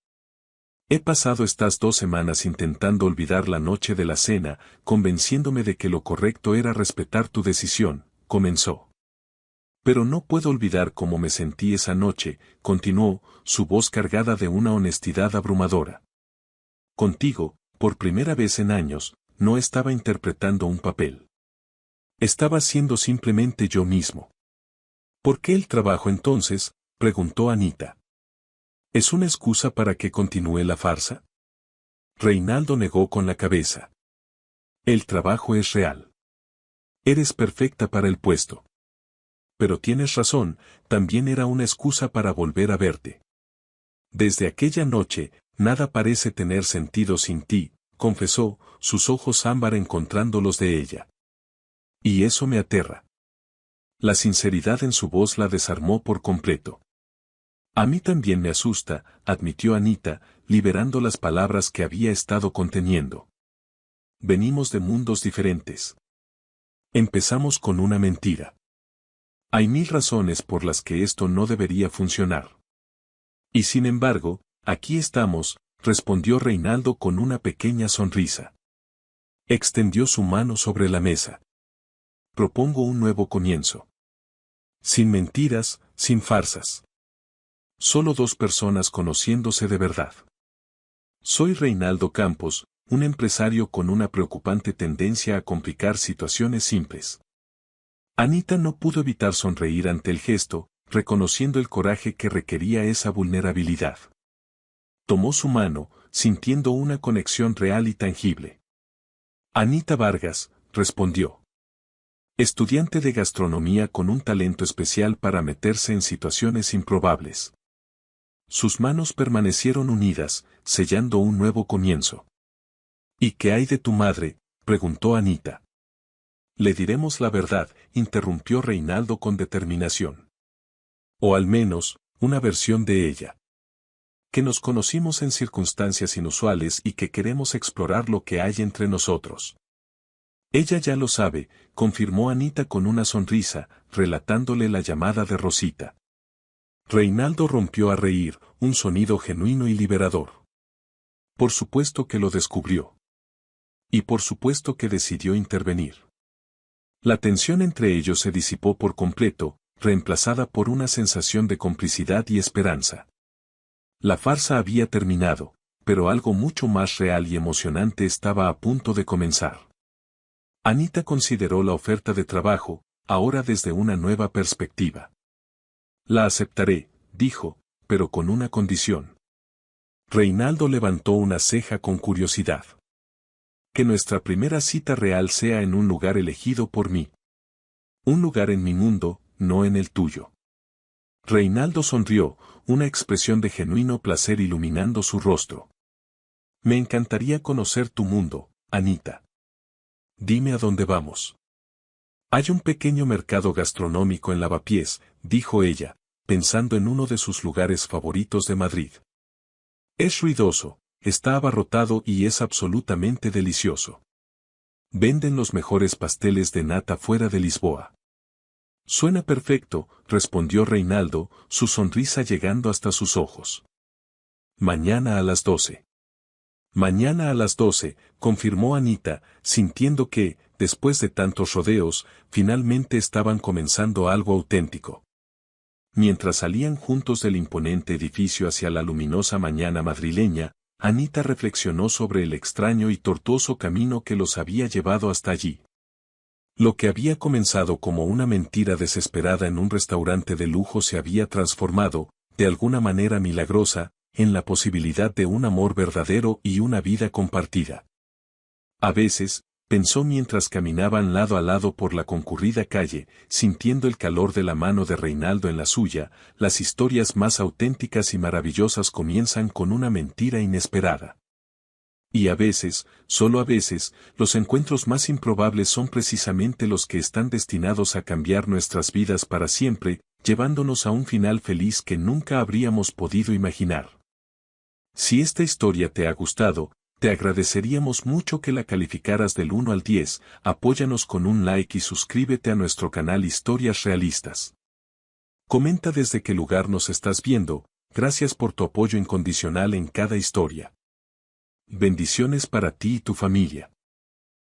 He pasado estas 2 semanas intentando olvidar la noche de la cena, convenciéndome de que lo correcto era respetar tu decisión, comenzó. Pero no puedo olvidar cómo me sentí esa noche, continuó, su voz cargada de una honestidad abrumadora. Contigo, por primera vez en años, no estaba interpretando un papel. Estaba siendo simplemente yo mismo. ¿Por qué el trabajo entonces?, preguntó Anita. ¿Es una excusa para que continúe la farsa? Reinaldo negó con la cabeza. El trabajo es real. Eres perfecta para el puesto. Pero tienes razón, también era una excusa para volver a verte. Desde aquella noche, nada parece tener sentido sin ti, confesó, sus ojos ámbar encontrando los de ella. Y eso me aterra. La sinceridad en su voz la desarmó por completo. A mí también me asusta, admitió Anita, liberando las palabras que había estado conteniendo. Venimos de mundos diferentes. Empezamos con una mentira. Hay 1000 razones por las que esto no debería funcionar. Y sin embargo, aquí estamos, respondió Reinaldo con una pequeña sonrisa. Extendió su mano sobre la mesa. Propongo un nuevo comienzo. Sin mentiras, sin farsas. Solo 2 personas conociéndose de verdad. Soy Reinaldo Campos, un empresario con una preocupante tendencia a complicar situaciones simples. Anita no pudo evitar sonreír ante el gesto, reconociendo el coraje que requería esa vulnerabilidad. Tomó su mano, sintiendo una conexión real y tangible. Anita Vargas, respondió. Estudiante de gastronomía con un talento especial para meterse en situaciones improbables. Sus manos permanecieron unidas, sellando un nuevo comienzo. ¿Y qué hay de tu madre?, preguntó Anita. Le diremos la verdad, interrumpió Reinaldo con determinación. O al menos, una versión de ella. Que nos conocimos en circunstancias inusuales y que queremos explorar lo que hay entre nosotros. Ella ya lo sabe, confirmó Anita con una sonrisa, relatándole la llamada de Rosita. Reinaldo rompió a reír, un sonido genuino y liberador. Por supuesto que lo descubrió. Y por supuesto que decidió intervenir. La tensión entre ellos se disipó por completo, reemplazada por una sensación de complicidad y esperanza. La farsa había terminado, pero algo mucho más real y emocionante estaba a punto de comenzar. Anita consideró la oferta de trabajo, ahora desde una nueva perspectiva. La aceptaré, dijo, pero con una condición. Reinaldo levantó una ceja con curiosidad. Que nuestra primera cita real sea en un lugar elegido por mí. Un lugar en mi mundo, no en el tuyo. Reinaldo sonrió, una expresión de genuino placer iluminando su rostro. Me encantaría conocer tu mundo, Anita. Dime a dónde vamos. Hay un pequeño mercado gastronómico en Lavapiés, dijo ella, pensando en uno de sus lugares favoritos de Madrid. Es ruidoso, está abarrotado y es absolutamente delicioso. Venden los mejores pasteles de nata fuera de Lisboa. Suena perfecto, respondió Reinaldo, su sonrisa llegando hasta sus ojos. Mañana a las 12. Mañana a las 12, confirmó Anita, sintiendo que, después de tantos rodeos, finalmente estaban comenzando algo auténtico. Mientras salían juntos del imponente edificio hacia la luminosa mañana madrileña, Anita reflexionó sobre el extraño y tortuoso camino que los había llevado hasta allí. Lo que había comenzado como una mentira desesperada en un restaurante de lujo se había transformado, de alguna manera milagrosa, en la posibilidad de un amor verdadero y una vida compartida. A veces, pensó mientras caminaban lado a lado por la concurrida calle, sintiendo el calor de la mano de Reinaldo en la suya, las historias más auténticas y maravillosas comienzan con una mentira inesperada. Y a veces, solo a veces, los encuentros más improbables son precisamente los que están destinados a cambiar nuestras vidas para siempre, llevándonos a un final feliz que nunca habríamos podido imaginar. Si esta historia te ha gustado, Te agradeceríamos mucho que la calificaras del 1 al 10, apóyanos con un like y suscríbete a nuestro canal Historias Realistas. Comenta desde qué lugar nos estás viendo, gracias por tu apoyo incondicional en cada historia. Bendiciones para ti y tu familia.